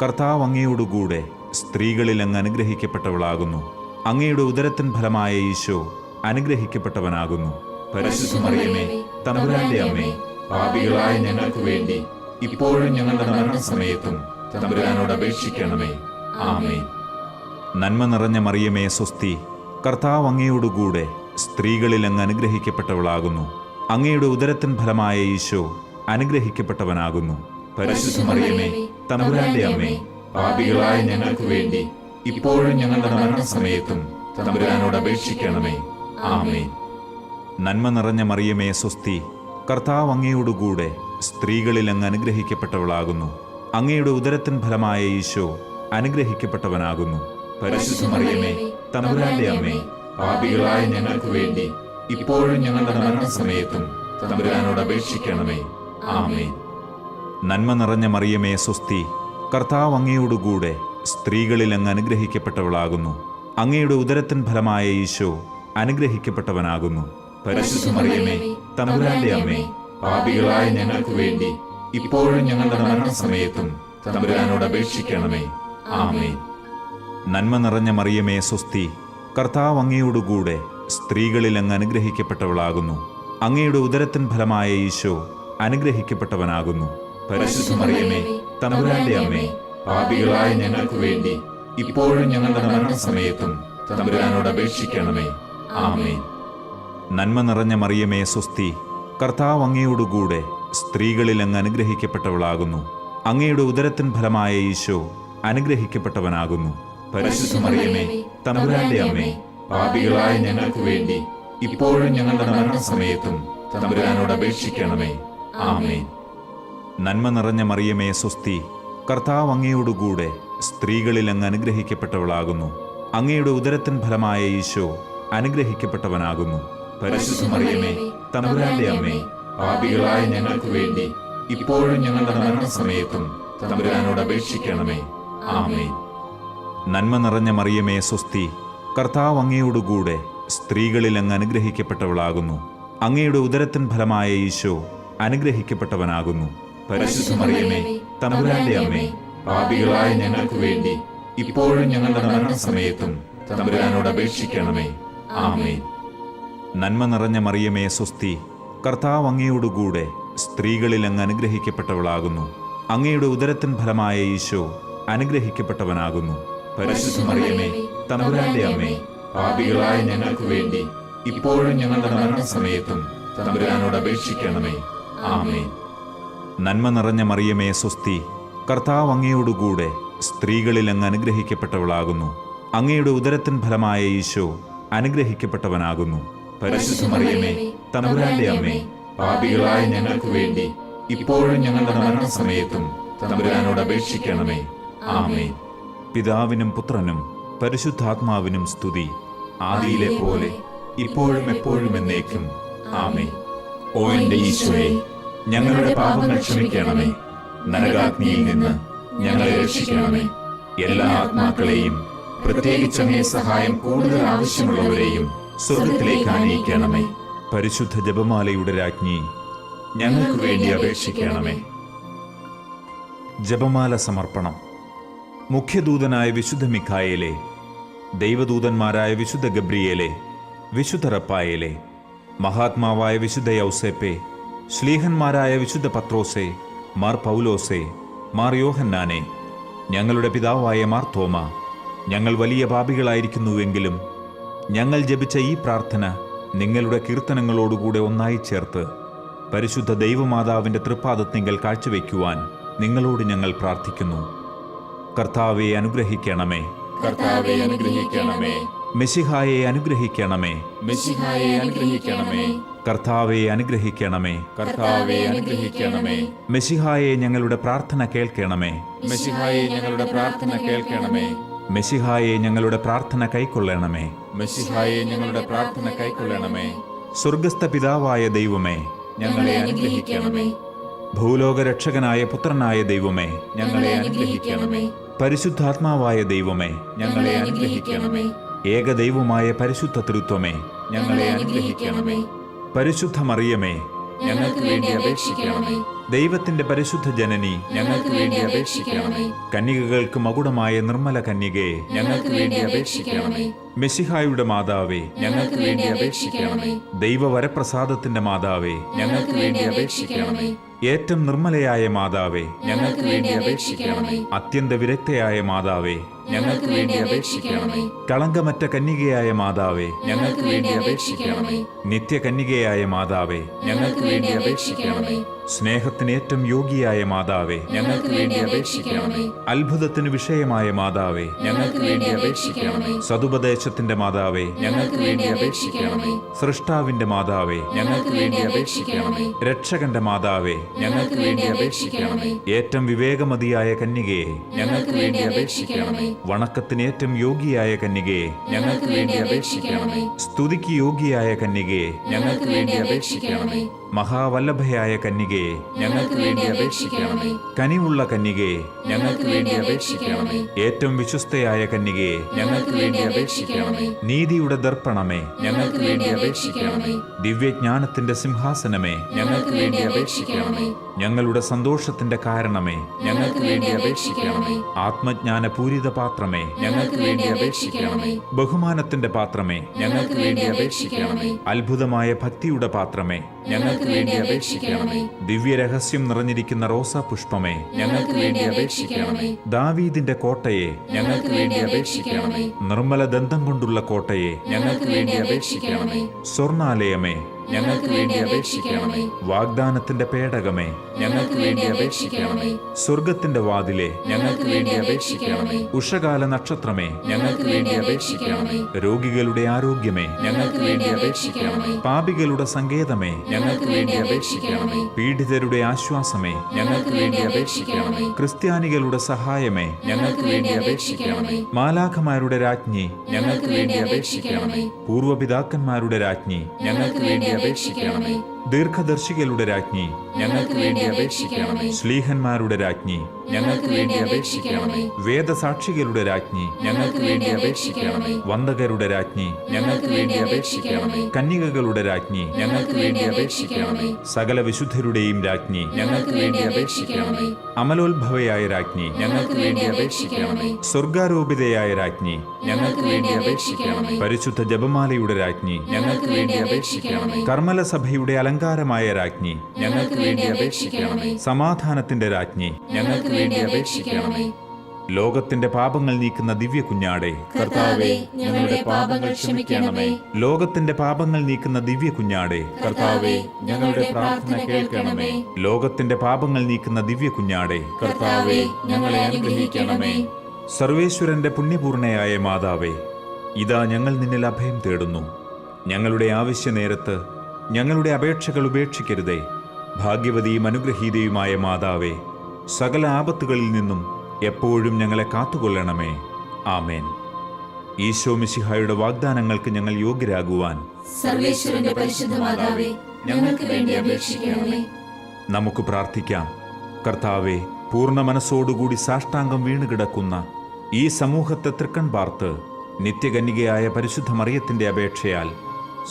കർത്താവ് അങ്ങയോടുകൂടെ സ്ത്രീകളിൽ അങ്ങ് അനുഗ്രഹിക്കപ്പെട്ടവളാകുന്നു. അങ്ങയുടെ ഉദരത്തിൻ ഫലമായ ഈശോ അനുഗ്രഹിക്കപ്പെട്ടവനാകുന്നു. പരിശുദ്ധ മറിയമേ, തമ്പുരാന്റെ അമ്മേ, പാപികളായ ഞങ്ങൾക്ക് വേണ്ടി ഇപ്പോഴും ഞങ്ങളുടെ മരണസമയത്തും തമ്പുരാനോട് അപേക്ഷിക്കണമേ. ആമേൻ. നന്മ നിറഞ്ഞ മറിയമേ സ്വസ്തി, കർത്താവ് അങ്ങയോടുകൂടെ സ്ത്രീകളിൽ അങ്ങ് അനുഗ്രഹിക്കപ്പെട്ടവളാകുന്നു. അങ്ങയുടെ ഉദരത്തിൻ ഫലമായ ഈശോ അനുഗ്രഹിക്കപ്പെട്ടവനാകുന്നു. പരിശുദ്ധ മറിയമേ, തമ്പുരാന്റെ അമ്മേ, പാപികളായ ഞങ്ങൾക്ക് വേണ്ടി ഇപ്പോഴും ഞങ്ങളുടെ മരണസമയത്തും തമ്പുരാനോട് അപേക്ഷിക്കണമേ. ആമേൻ. നന്മ നിറഞ്ഞ മറിയമേ സ്വസ്തി, കർത്താവ് അങ്ങയോടുകൂടെ സ്ത്രീകളിൽ അങ്ങ് അനുഗ്രഹിക്കപ്പെട്ടവളാകുന്നു. അങ്ങയുടെ ഉദരത്തിൻ ഫലമായ ഈശോ അനുഗ്രഹിക്കപ്പെട്ടവനാകുന്നു. പരിശുദ്ധ മറിയമേ, തമ്പുരാന്റെ അമ്മേ, പാപികളായ ഞങ്ങൾക്ക് വേണ്ടി ഇപ്പോഴും ഞങ്ങളുടെ മരണസമയത്തും തമ്പുരാനോട് അപേക്ഷിക്കണമേ. ആമേൻ. നന്മ നിറഞ്ഞ മറിയമേ സ്വസ്തി, കർത്താവ് അങ്ങയോടുകൂടെ സ്ത്രീകളിൽ അങ്ങ് അനുഗ്രഹിക്കപ്പെട്ടവളാകുന്നു. അങ്ങയുടെ ഉദരത്തിൻ ഫലമായ ഈശോ അനുഗ്രഹിക്കപ്പെട്ടവനാകുന്നു. പരിശുദ്ധ മറിയമേ, തമ്പുരാന്റെ അമ്മേ, പാപികളായ ഞങ്ങൾക്ക് വേണ്ടി ഇപ്പോഴും ഞങ്ങളുടെ മരണസമയത്തും തമ്പുരാനോട് അപേക്ഷിക്കണമേ. ആമേൻ. നന്മ നിറഞ്ഞ മറിയമേ സ്വസ്തി, കർത്താവ് അങ്ങയോടുകൂടെ സ്ത്രീകളിൽ അങ്ങ് അനുഗ്രഹിക്കപ്പെട്ടവളാകുന്നു. അങ്ങയുടെ ഉദരത്തിൻ ഫലമായ ഈശോ അനുഗ്രഹിക്കപ്പെട്ടവനാകുന്നു. പരിശുദ്ധ മറിയമേ, തമ്പുരാന്റെ അമ്മേ, പാപികളായ ഞങ്ങൾക്ക് വേണ്ടി ഇപ്പോഴും ഞങ്ങളുടെ മരണസമയത്തും തമ്പുരാനോട് അപേക്ഷിക്കണമേ. ആമേൻ. നന്മ നിറഞ്ഞ മറിയമേ സ്വസ്തി, കർത്താവ് അങ്ങയോടുകൂടെ സ്ത്രീകളിൽ അങ്ങ് അനുഗ്രഹിക്കപ്പെട്ടവളാകുന്നു. അങ്ങയുടെ ഉദരത്തിൻ ഫലമായ ഈശോ അനുഗ്രഹിക്കപ്പെട്ടവനാകുന്നു. പരിശുദ്ധ മറിയമേ, തമ്പുരാന്റെ അമ്മേ, പാപികളായ ഞങ്ങൾക്ക് വേണ്ടി ഇപ്പോഴും ഞങ്ങളുടെ മരണസമയത്തും തമ്പുരാനോട് അപേക്ഷിക്കണമേ. ആമേൻ. നന്മ നിറഞ്ഞ മറിയമേ സ്വസ്തി, കർത്താവ് അങ്ങയോടുകൂടെ സ്ത്രീകളിൽ അങ്ങ് അനുഗ്രഹിക്കപ്പെട്ടവളാകുന്നു. അങ്ങയുടെ ഉദരത്തിൻ ഫലമായ ഈശോ അനുഗ്രഹിക്കപ്പെട്ടവനാകുന്നു. പരിശുദ്ധ മറിയമേ, തമ്പുരാന്റെ അമ്മേ, പാപികളായ ഞങ്ങൾക്ക് വേണ്ടി ഇപ്പോഴും ഞങ്ങളുടെ മരണസമയത്തും തമ്പുരാനോട് അപേക്ഷിക്കണമേ. ആമേൻ. നന്മ നിറഞ്ഞ മറിയമേ സ്വസ്തി, കർത്താവ് അങ്ങയോടുകൂടെ സ്ത്രീകളിൽ അങ്ങ് അനുഗ്രഹിക്കപ്പെട്ടവളാകുന്നു. അങ്ങയുടെ ഉദരത്തിൻ ഫലമായ ഈശോ അനുഗ്രഹിക്കപ്പെട്ടവനാകുന്നു. പരിശുദ്ധ മറിയമേ, തമ്പുരാന്റെ അമ്മേ, പാപികളായ ഞങ്ങൾക്ക് വേണ്ടി ഇപ്പോഴും ഞങ്ങളുടെ മരണസമയത്തും തമ്പുരാനോട് അപേക്ഷിക്കണമേ. ആമേൻ. നന്മ നിറഞ്ഞ മറിയമേ സ്വസ്തി, കർത്താവ് അങ്ങയോടുകൂടെ സ്ത്രീകളിൽ അങ്ങ് അനുഗ്രഹിക്കപ്പെട്ടവളാകുന്നു. അങ്ങയുടെ ഉദരത്തിൻ ഫലമായ ഈശോ അനുഗ്രഹിക്കപ്പെട്ടവനാകുന്നു. പരിശുദ്ധ മറിയമേ, തമ്പുരാന്റെ അമ്മേ, പാപികളായ ഞങ്ങൾക്ക് വേണ്ടി ഇപ്പോഴും ഞങ്ങളുടെ മരണസമയത്തും തമ്പുരാനോട് അപേക്ഷിക്കണമേ. ആമേൻ. നന്മ നിറഞ്ഞ മറിയമേ, സ്വസ്തി. കർത്താവ് അങ്ങയോടുകൂടെ സ്ത്രീകളിൽ അങ്ങ് അനുഗ്രഹിക്കപ്പെട്ടവളാകുന്നു. അങ്ങയുടെ ഉദരത്തിൻ ഫലമായ ഈശോ അനുഗ്രഹിക്കപ്പെട്ടവനാകുന്നു. പരിശുദ്ധ മറിയമേ, തമ്പുരാന്റെ അമ്മേ, പാപികളായ ഞങ്ങൾക്ക് വേണ്ടി ഇപ്പോഴും ഞങ്ങളുടെ മരണസമയത്തും തമ്പുരാനോട് അപേക്ഷിക്കണമേ. ആമേൻ. പിതാവിനും പുത്രനും പരിശുദ്ധാത്മാവിനും സ്തുതി, ആദിയിലെ പോലെ ഇപ്പോഴും എപ്പോഴും എന്നേക്കും. ആമേൻ. ഓ എന്റെ ഈശോയെ, ഞങ്ങളുടെ പാപങ്ങൾ ക്ഷമിക്കണമേ. നരകാഗ്നിയിൽ നിന്ന് ഞങ്ങളെ രക്ഷിക്കണമേ. എല്ലാ ആത്മാക്കളെയും, പ്രത്യേകിച്ച് അങ്ങേ സഹായം കൂടുതൽ ആവശ്യമുള്ളവരെയും സ്വർഗത്തിലേക്ക് ആനയിക്കണമേ. പരിശുദ്ധ ജപമാലയുടെ രാജ്ഞി, ഞങ്ങൾക്ക് വേണ്ടി അപേക്ഷിക്കണമേ. ജപമാല സമർപ്പണം. മുഖ്യദൂതനായ വിശുദ്ധ മിഖായേലെ, ദൈവദൂതന്മാരായ വിശുദ്ധ ഗബ്രിയേലെ, വിശുദ്ധ റപ്പായേലെ, മഹാത്മാവായ വിശുദ്ധ യൗസേപ്പെ, ശ്ലീഹന്മാരായ വിശുദ്ധ പത്രോസെ, മാർ പൗലോസെ, മാർ യോഹന്നാനെ, ഞങ്ങളുടെ പിതാവായ മാർ തോമ, ഞങ്ങൾ വലിയ പാപികളായിരിക്കുന്നുവെങ്കിലും ഞങ്ങൾ ജപിച്ച ഈ പ്രാർത്ഥന നിങ്ങളുടെ കീർത്തനങ്ങളോടുകൂടെ ഒന്നായി ചേർത്ത് പരിശുദ്ധ ദൈവമാതാവിൻ്റെ തൃപ്പാദത്തിങ്കൽ കാഴ്ചവെക്കുവാൻ നിങ്ങളോട് ഞങ്ങൾ പ്രാർത്ഥിക്കുന്നു. കർത്താവെ അനുഗ്രഹിക്കണമേ. കർത്താവെ അനുഗ്രഹിക്കണമേ. മെശിഹായെ അനുഗ്രഹിക്കണമേ. മെശിഹായെ അനുഗ്രഹിക്കണമേ. കർത്താവെ അനുഗ്രഹിക്കണമേ. കർത്താവെ അനുഗ്രഹിക്കണമേ. മെശിഹായെ ഞങ്ങളുടെ പ്രാർത്ഥന കേൾക്കണമേ. മെശിഹായെ ഞങ്ങളുടെ പ്രാർത്ഥന കേൾക്കണമേ. മെശിഹായെ ഞങ്ങളുടെ പ്രാർത്ഥന കൈക്കൊള്ളണമേ. മെശിഹായെ ഞങ്ങളുടെ പ്രാർത്ഥന കൈക്കൊള്ളണമേ. സ്വർഗസ്ഥ പിതാവായ ദൈവമേ, ഞങ്ങളെ അനുഗ്രഹിക്കണമേ. ഭൂലോകരക്ഷകനായ പുത്രനായ ദൈവമേ, ഞങ്ങളെ അനുഗ്രഹിക്കണമേ. പരിശുദ്ധാത്മാവായ ദൈവമേ, ഞങ്ങളെ അനുഗ്രഹിക്കണമേ. ഏകദൈവമായ പരിശുദ്ധ തൃത്വമേ, ഞങ്ങളെ അനുഗ്രഹിക്കണമേ. പരിശുദ്ധ മറിയമേ, ഞങ്ങൾക്ക് വേണ്ടി അപേക്ഷിക്കണമേ. ദൈവത്തിന്റെ പരിശുദ്ധ ജനനി, ഞങ്ങൾക്ക് വേണ്ടി അപേക്ഷിക്കണമേ. കന്യകകൾക്ക് മകുടമായ നിർമ്മല കന്യകയെ, ഞങ്ങൾക്ക് വേണ്ടി അപേക്ഷിക്കണമേ. മെശിഹായുടെ മാതാവേ, ഞങ്ങൾക്ക് വേണ്ടി അപേക്ഷിക്കണമേ. ദൈവവരപ്രസാദത്തിന്റെ മാതാവേ, ഞങ്ങൾക്ക് വേണ്ടി അപേക്ഷിക്കണമേ. ഏറ്റവും നിർമ്മലയായ മാതാവേ, ഞങ്ങൾക്ക് വേണ്ടി അപേക്ഷിക്കണമേ. അത്യന്ത വിരക്തയായ മാതാവേ, ഞങ്ങൾക്ക് വേണ്ടി അപേക്ഷിക്കണമേ. കളങ്കമറ്റ കന്യകയായ മാതാവേ, ഞങ്ങൾക്ക് വേണ്ടി അപേക്ഷിക്കണമേ. നിത്യകന്യകയായ മാതാവേ, ഞങ്ങൾക്ക് വേണ്ടി അപേക്ഷിക്കണമേ. സ്നേഹത്തിന് ഏറ്റവും യോഗ്യയായ മാതാവേ, ഞങ്ങൾക്ക് വേണ്ടി അപേക്ഷിക്കണമേ. അത്ഭുതത്തിന് വിഷയമായ മാതാവേ, ഞങ്ങൾക്ക് വേണ്ടി അപേക്ഷിക്കണമേ. സതുപദേശത്തിന്റെ മാതാവേ, ഞങ്ങൾക്ക് വേണ്ടി അപേക്ഷിക്കണമേ. സൃഷ്ടാവിന്റെ മാതാവേ, ഞങ്ങൾക്ക് വേണ്ടി അപേക്ഷിക്കണമേ. രക്ഷകന്റെ മാതാവേ, ഞങ്ങൾക്ക് വേണ്ടി അപേക്ഷിക്കണമേ. ഏറ്റവും വിവേകമതിയായ കന്യകയെ, ഞങ്ങൾക്ക് വേണ്ടി അപേക്ഷിക്കണമേ. വണക്കത്തിന് ഏറ്റവും യോഗ്യയായ കന്യകയെ, ഞങ്ങൾക്ക് വേണ്ടി അപേക്ഷിക്കണമേ. സ്തുതിക്ക് യോഗ്യയായ കന്യകയെ, ഞങ്ങൾക്ക് വേണ്ടി അപേക്ഷിക്കണമേ. മഹാവല്ലഭയായ കന്യകയെ, ഞങ്ങൾക്ക് വേണ്ടി അപേക്ഷിക്കണമേ. കനിവുള്ള കന്യകയെ, ഞങ്ങൾക്ക് വേണ്ടി അപേക്ഷിക്കണമേ. ഏറ്റവും വിശ്വസ്തയായ കന്യകയെ, ഞങ്ങൾക്ക് വേണ്ടി അപേക്ഷിക്കണമേ. നീതിയുടെ ദർപ്പണമേ, ഞങ്ങൾക്ക് വേണ്ടി അപേക്ഷിക്കണമേ. ദിവ്യജ്ഞാനത്തിന്റെ സിംഹാസനമേ, ഞങ്ങൾക്ക് വേണ്ടി അപേക്ഷിക്കണമേ. ഞങ്ങളുടെ സന്തോഷത്തിന്റെ കാരണമേ, ഞങ്ങൾക്ക് വേണ്ടി അപേക്ഷിക്കണമേ. ആത്മജ്ഞാന പൂരിത പാത്രമേ, ഞങ്ങൾക്ക് വേണ്ടി അപേക്ഷിക്കണമേ. ബഹുമാനത്തിന്റെ പാത്രമേ, ഞങ്ങൾക്ക് വേണ്ടി അപേക്ഷിക്കണമേ. അത്ഭുതമായ ഭക്തിയുടെ പാത്രമേ, ഞങ്ങൾക്ക് വേണ്ടി അപേക്ഷിക്കണമേ. ദിവ്യരഹസ്യം നിറഞ്ഞിരിക്കുന്ന റോസാ പുഷ്പമേ, ഞങ്ങൾക്ക് വേണ്ടി അപേക്ഷിക്കണമേ. ദാവീദിന്റെ കോട്ടയെ, ഞങ്ങൾക്ക് വേണ്ടി അപേക്ഷിക്കണമേ. നിർമ്മല ദന്തം കൊണ്ടുള്ള കോട്ടയെ, ഞങ്ങൾക്ക് വേണ്ടി അപേക്ഷിക്കണമേ. സ്വർണാലയമേ, ഞങ്ങൾക്ക് വേണ്ടി അപേക്ഷിക്കണമേ. വാഗ്ദാനത്തിന്റെ പേടകമേ, ഞങ്ങൾക്ക് വേണ്ടി അപേക്ഷിക്കണമേ. സ്വർഗത്തിന്റെ വാതിലെ, ഞങ്ങൾക്ക് വേണ്ടി അപേക്ഷിക്കണമേ. ഉഷകാല നക്ഷത്രമേ, ഞങ്ങൾക്ക് വേണ്ടി അപേക്ഷിക്കണമേ. രോഗികളുടെ ആരോഗ്യമേ, ഞങ്ങൾക്ക് വേണ്ടി അപേക്ഷിക്കണമേ. പാപികളുടെ സങ്കേതമേ, ഞങ്ങൾക്ക് വേണ്ടി അപേക്ഷിക്കണമേ. പീഡിതരുടെ ആശ്വാസമേ, ഞങ്ങൾക്ക് വേണ്ടി അപേക്ഷിക്കണമേ. ക്രിസ്ത്യാനികളുടെ സഹായമേ, ഞങ്ങൾക്ക് വേണ്ടി അപേക്ഷിക്കണമേ. മാലാഖമാരുടെ രാജ്ഞി, ഞങ്ങൾക്ക് വേണ്ടി അപേക്ഷിക്കണമേ. പൂർവപിതാക്കന്മാരുടെ രാജ്ഞി, ഞങ്ങൾക്ക് വേണ്ടി അപേക്ഷിക്കണമേ. ദീർഘദർശികളുടെ രാജ്ഞി, ഞങ്ങൾക്ക് വേണ്ടി അപേക്ഷിക്കണമേ. ശ്ലീഹന്മാരുടെ രാജ്ഞി, ഞങ്ങൾക്ക് വേണ്ടി അപേക്ഷിക്കണമേ. വേദസാക്ഷികളുടെ രാജ്ഞി, ഞങ്ങൾക്ക് വേണ്ടി അപേക്ഷിക്കണമേ. വന്ദകരുടെ രാജ്ഞി, ഞങ്ങൾക്ക് വേണ്ടി അപേക്ഷിക്കണമേ. കന്യകകളുടെ രാജ്ഞി, ഞങ്ങൾക്ക് വേണ്ടി അപേക്ഷിക്കണമേ. സകല വിശുദ്ധരുടെയും രാജ്ഞി, ഞങ്ങൾക്ക് വേണ്ടി അപേക്ഷിക്കണമേ. അമലോത്ഭവയായ രാജ്ഞി, ഞങ്ങൾക്ക് വേണ്ടി അപേക്ഷിക്കണമേ. സ്വർഗാരോപിതയായ രാജ്ഞി, ഞങ്ങൾക്ക് വേണ്ടി അപേക്ഷിക്കണമേ. പരിശുദ്ധ ജപമാലയുടെ രാജ്ഞി, ഞങ്ങൾക്ക് വേണ്ടി അപേക്ഷിക്കണമേ. കർമ്മലസഭയുടെ അലങ്കാരമായ രാജ്ഞി, ഞങ്ങൾക്ക് വേണ്ടി അപേക്ഷിക്കണമേ. സമാധാനത്തിന്റെ രാജ്ഞി, ഞങ്ങൾക്ക് വേണ്ടി അപേക്ഷിക്കണമേ. ലോകത്തിന്റെ പാപങ്ങൾ നീക്കുന്ന ദിവ്യ കുഞ്ഞാടേ, കർത്താവേ, ഞങ്ങളുടെ പാപങ്ങൾ ക്ഷമിക്കണമേ. ലോകത്തിന്റെ പാപങ്ങൾ നീക്കുന്ന ദിവ്യ കുഞ്ഞാടേ, കർത്താവേ, ഞങ്ങളുടെ പ്രാർത്ഥന കേൾക്കണമേ. ലോകത്തിന്റെ പാപങ്ങൾ നീക്കുന്ന ദിവ്യ കുഞ്ഞാടേ, കർത്താവേ, ഞങ്ങളെ അനുഗ്രഹിക്കണമേ. സർവേശ്വരന്റെ പുണ്യപൂർണയായ മാതാവേ, ഇതാ ഞങ്ങൾ നിന്നിൽ അഭയം തേടുന്നു. ഞങ്ങളുടെ ആവശ്യനേരത്ത് ഞങ്ങളുടെ അപേക്ഷകൾ ഉപേക്ഷിക്കരുതേ. ഭാഗ്യവതിയും അനുഗ്രഹീതയുമായ മാതാവേ, സകല ആപത്തുകളിൽ നിന്നും എപ്പോഴും ഞങ്ങളെ കാത്തുകൊള്ളണമേ. ആമേൻ. ഈശോ മിശിഹായുടെ വാഗ്ദാനങ്ങൾക്ക് ഞങ്ങൾ യോഗ്യരാകുവാൻ സർവേശ്വരന്റെ പരിശുദ്ധ മാതാവേ, ഞങ്ങൾക്ക് വേണ്ടി അപേക്ഷിക്കണമേ. നമുക്ക് പ്രാർത്ഥിക്കാം. കർത്താവെ, പൂർണ്ണ മനസ്സോടുകൂടി സാഷ്ടാംഗം വീണുകിടക്കുന്ന ഈ സമൂഹത്തെ തൃക്കൺ പാർത്ത് നിത്യകന്യകയായ പരിശുദ്ധ മറിയത്തിന്റെ അപേക്ഷയാൽ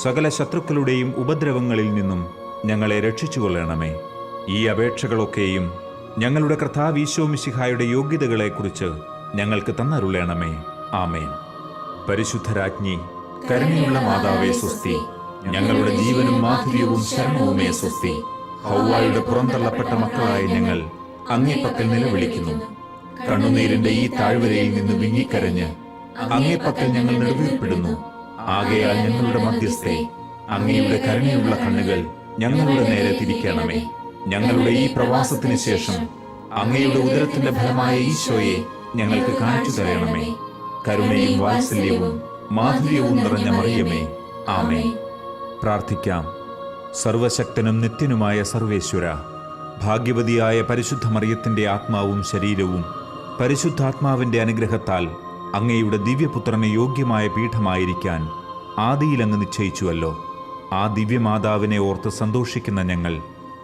സകല ശത്രുക്കളുടെയും ഉപദ്രവങ്ങളിൽ നിന്നും ഞങ്ങളെ രക്ഷിച്ചുകൊള്ളണമേ. ഈ അപേക്ഷകളൊക്കെയും ഞങ്ങളുടെ കർത്താവ് ഈശോ മിശിഹായുടെ യോഗ്യതകളെക്കുറിച്ച് ഞങ്ങൾക്ക് തന്നരുളണമേ. ആമേൻ. പരിശുദ്ധരാജ്ഞി, കരുണയുള്ള മാതാവേ സ്വസ്തി. ഞങ്ങളുടെ ജീവനും മാധുര്യവും ശരണവുമേ സ്വസ്തി. ഹൗവായുടെ പുറന്തള്ളപ്പെട്ട മക്കളായ ഞങ്ങൾ അങ്ങേപ്പക്കൽ നിലവിളിക്കുന്നു. കണ്ണുനീരിന്റെ ഈ താഴ്വരയിൽ നിന്ന് വിങ്ങിക്കരഞ്ഞ് അങ്ങേപ്പക്കൽ ഞങ്ങൾ നെടുവീർപ്പെടുന്നു. ആകയാൽ ഞങ്ങളുടെ മധ്യസ്ഥേ, അങ്ങയുടെ കരുണയുള്ള കണ്ണുകൾ ഞങ്ങളുടെ നേരെ തിരിക്കണമേ. ഞങ്ങളുടെ ഈ പ്രവാസത്തിന് ശേഷം അങ്ങയുടെ ഉദരത്തിന്റെ ഫലമായ ഈശോയെ ഞങ്ങൾക്ക് കാണിച്ചു തരണമേ. കരുണയും വാത്സല്യവും മാധുര്യവും നിറഞ്ഞ മറിയമേ, ആമേൻ. പ്രാർത്ഥിക്കാം. സർവശക്തനും നിത്യനുമായ സർവേശ്വര, ഭാഗ്യവതിയായ പരിശുദ്ധ മറിയത്തിന്റെ ആത്മാവും ശരീരവും പരിശുദ്ധാത്മാവിന്റെ അനുഗ്രഹത്താൽ അങ്ങയുടെ ദിവ്യപുത്രന് യോഗ്യമായ പീഠമായിരിക്കാൻ ആദിയിൽ അങ്ങ് നിശ്ചയിച്ചുവല്ലോ. ആ ദിവ്യമാതാവിനെ ഓർത്ത് സന്തോഷിക്കുന്ന ഞങ്ങൾ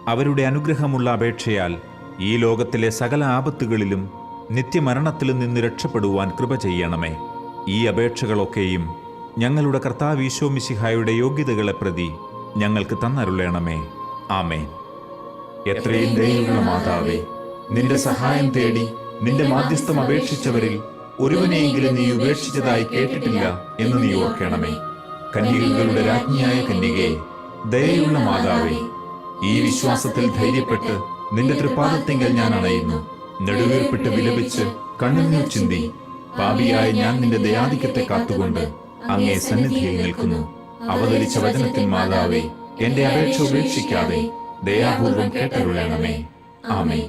അവരുടെ അനുഗ്രഹമുള്ള അപേക്ഷയാൽ ഈ ലോകത്തിലെ സകല ആപത്തുകളിലും നിത്യമരണത്തിലും നിന്ന് രക്ഷപ്പെടുവാൻ കൃപ ചെയ്യണമേ. ഈ അപേക്ഷകളൊക്കെയും ഞങ്ങളുടെ കർത്താവ് ഈശോ മിശിഹായുടെ യോഗ്യതകളെ പ്രതി ഞങ്ങൾക്ക് തന്നരുളണമേ. ആമേൻ. എത്രയും ദയയുള്ള മാതാവേ, നിന്റെ സഹായം തേടി നിന്റെ മാധ്യസ്ഥം അപേക്ഷിച്ചവരിൽ ഒരുവനെയെങ്കിലും നീ ഉപേക്ഷിച്ചതായി കേട്ടിട്ടില്ല എന്ന് നീ ഓർക്കണമേ. കന്യകകളുടെ രാജ്ഞിയായ കന്യകയെ, ദയയുള്ള മാതാവേ, ഈ വിശ്വാസത്തിൽ ധൈര്യപ്പെട്ട് നിന്റെ തൃപ്പാദത്തിങ്കൽ ഞാൻ അണയുന്നു. നെടുവീർപ്പിട്ട് വിലപിച്ച് കണ്ണുനീർ ചിന്തി പാപിയായ ഞാൻ നിന്റെ ദയാധിക്യത്തെ കാത്തുകൊണ്ട് അങ്ങേ സന്നിധിയിൽ നിൽക്കുന്നു. അവതരിച്ച വചനത്തിൽ മാതാവേ, എന്റെ അപേക്ഷ ഉപേക്ഷിക്കാതെ ദയാപൂർവം കേട്ടരുളണമേ. ആമേൻ.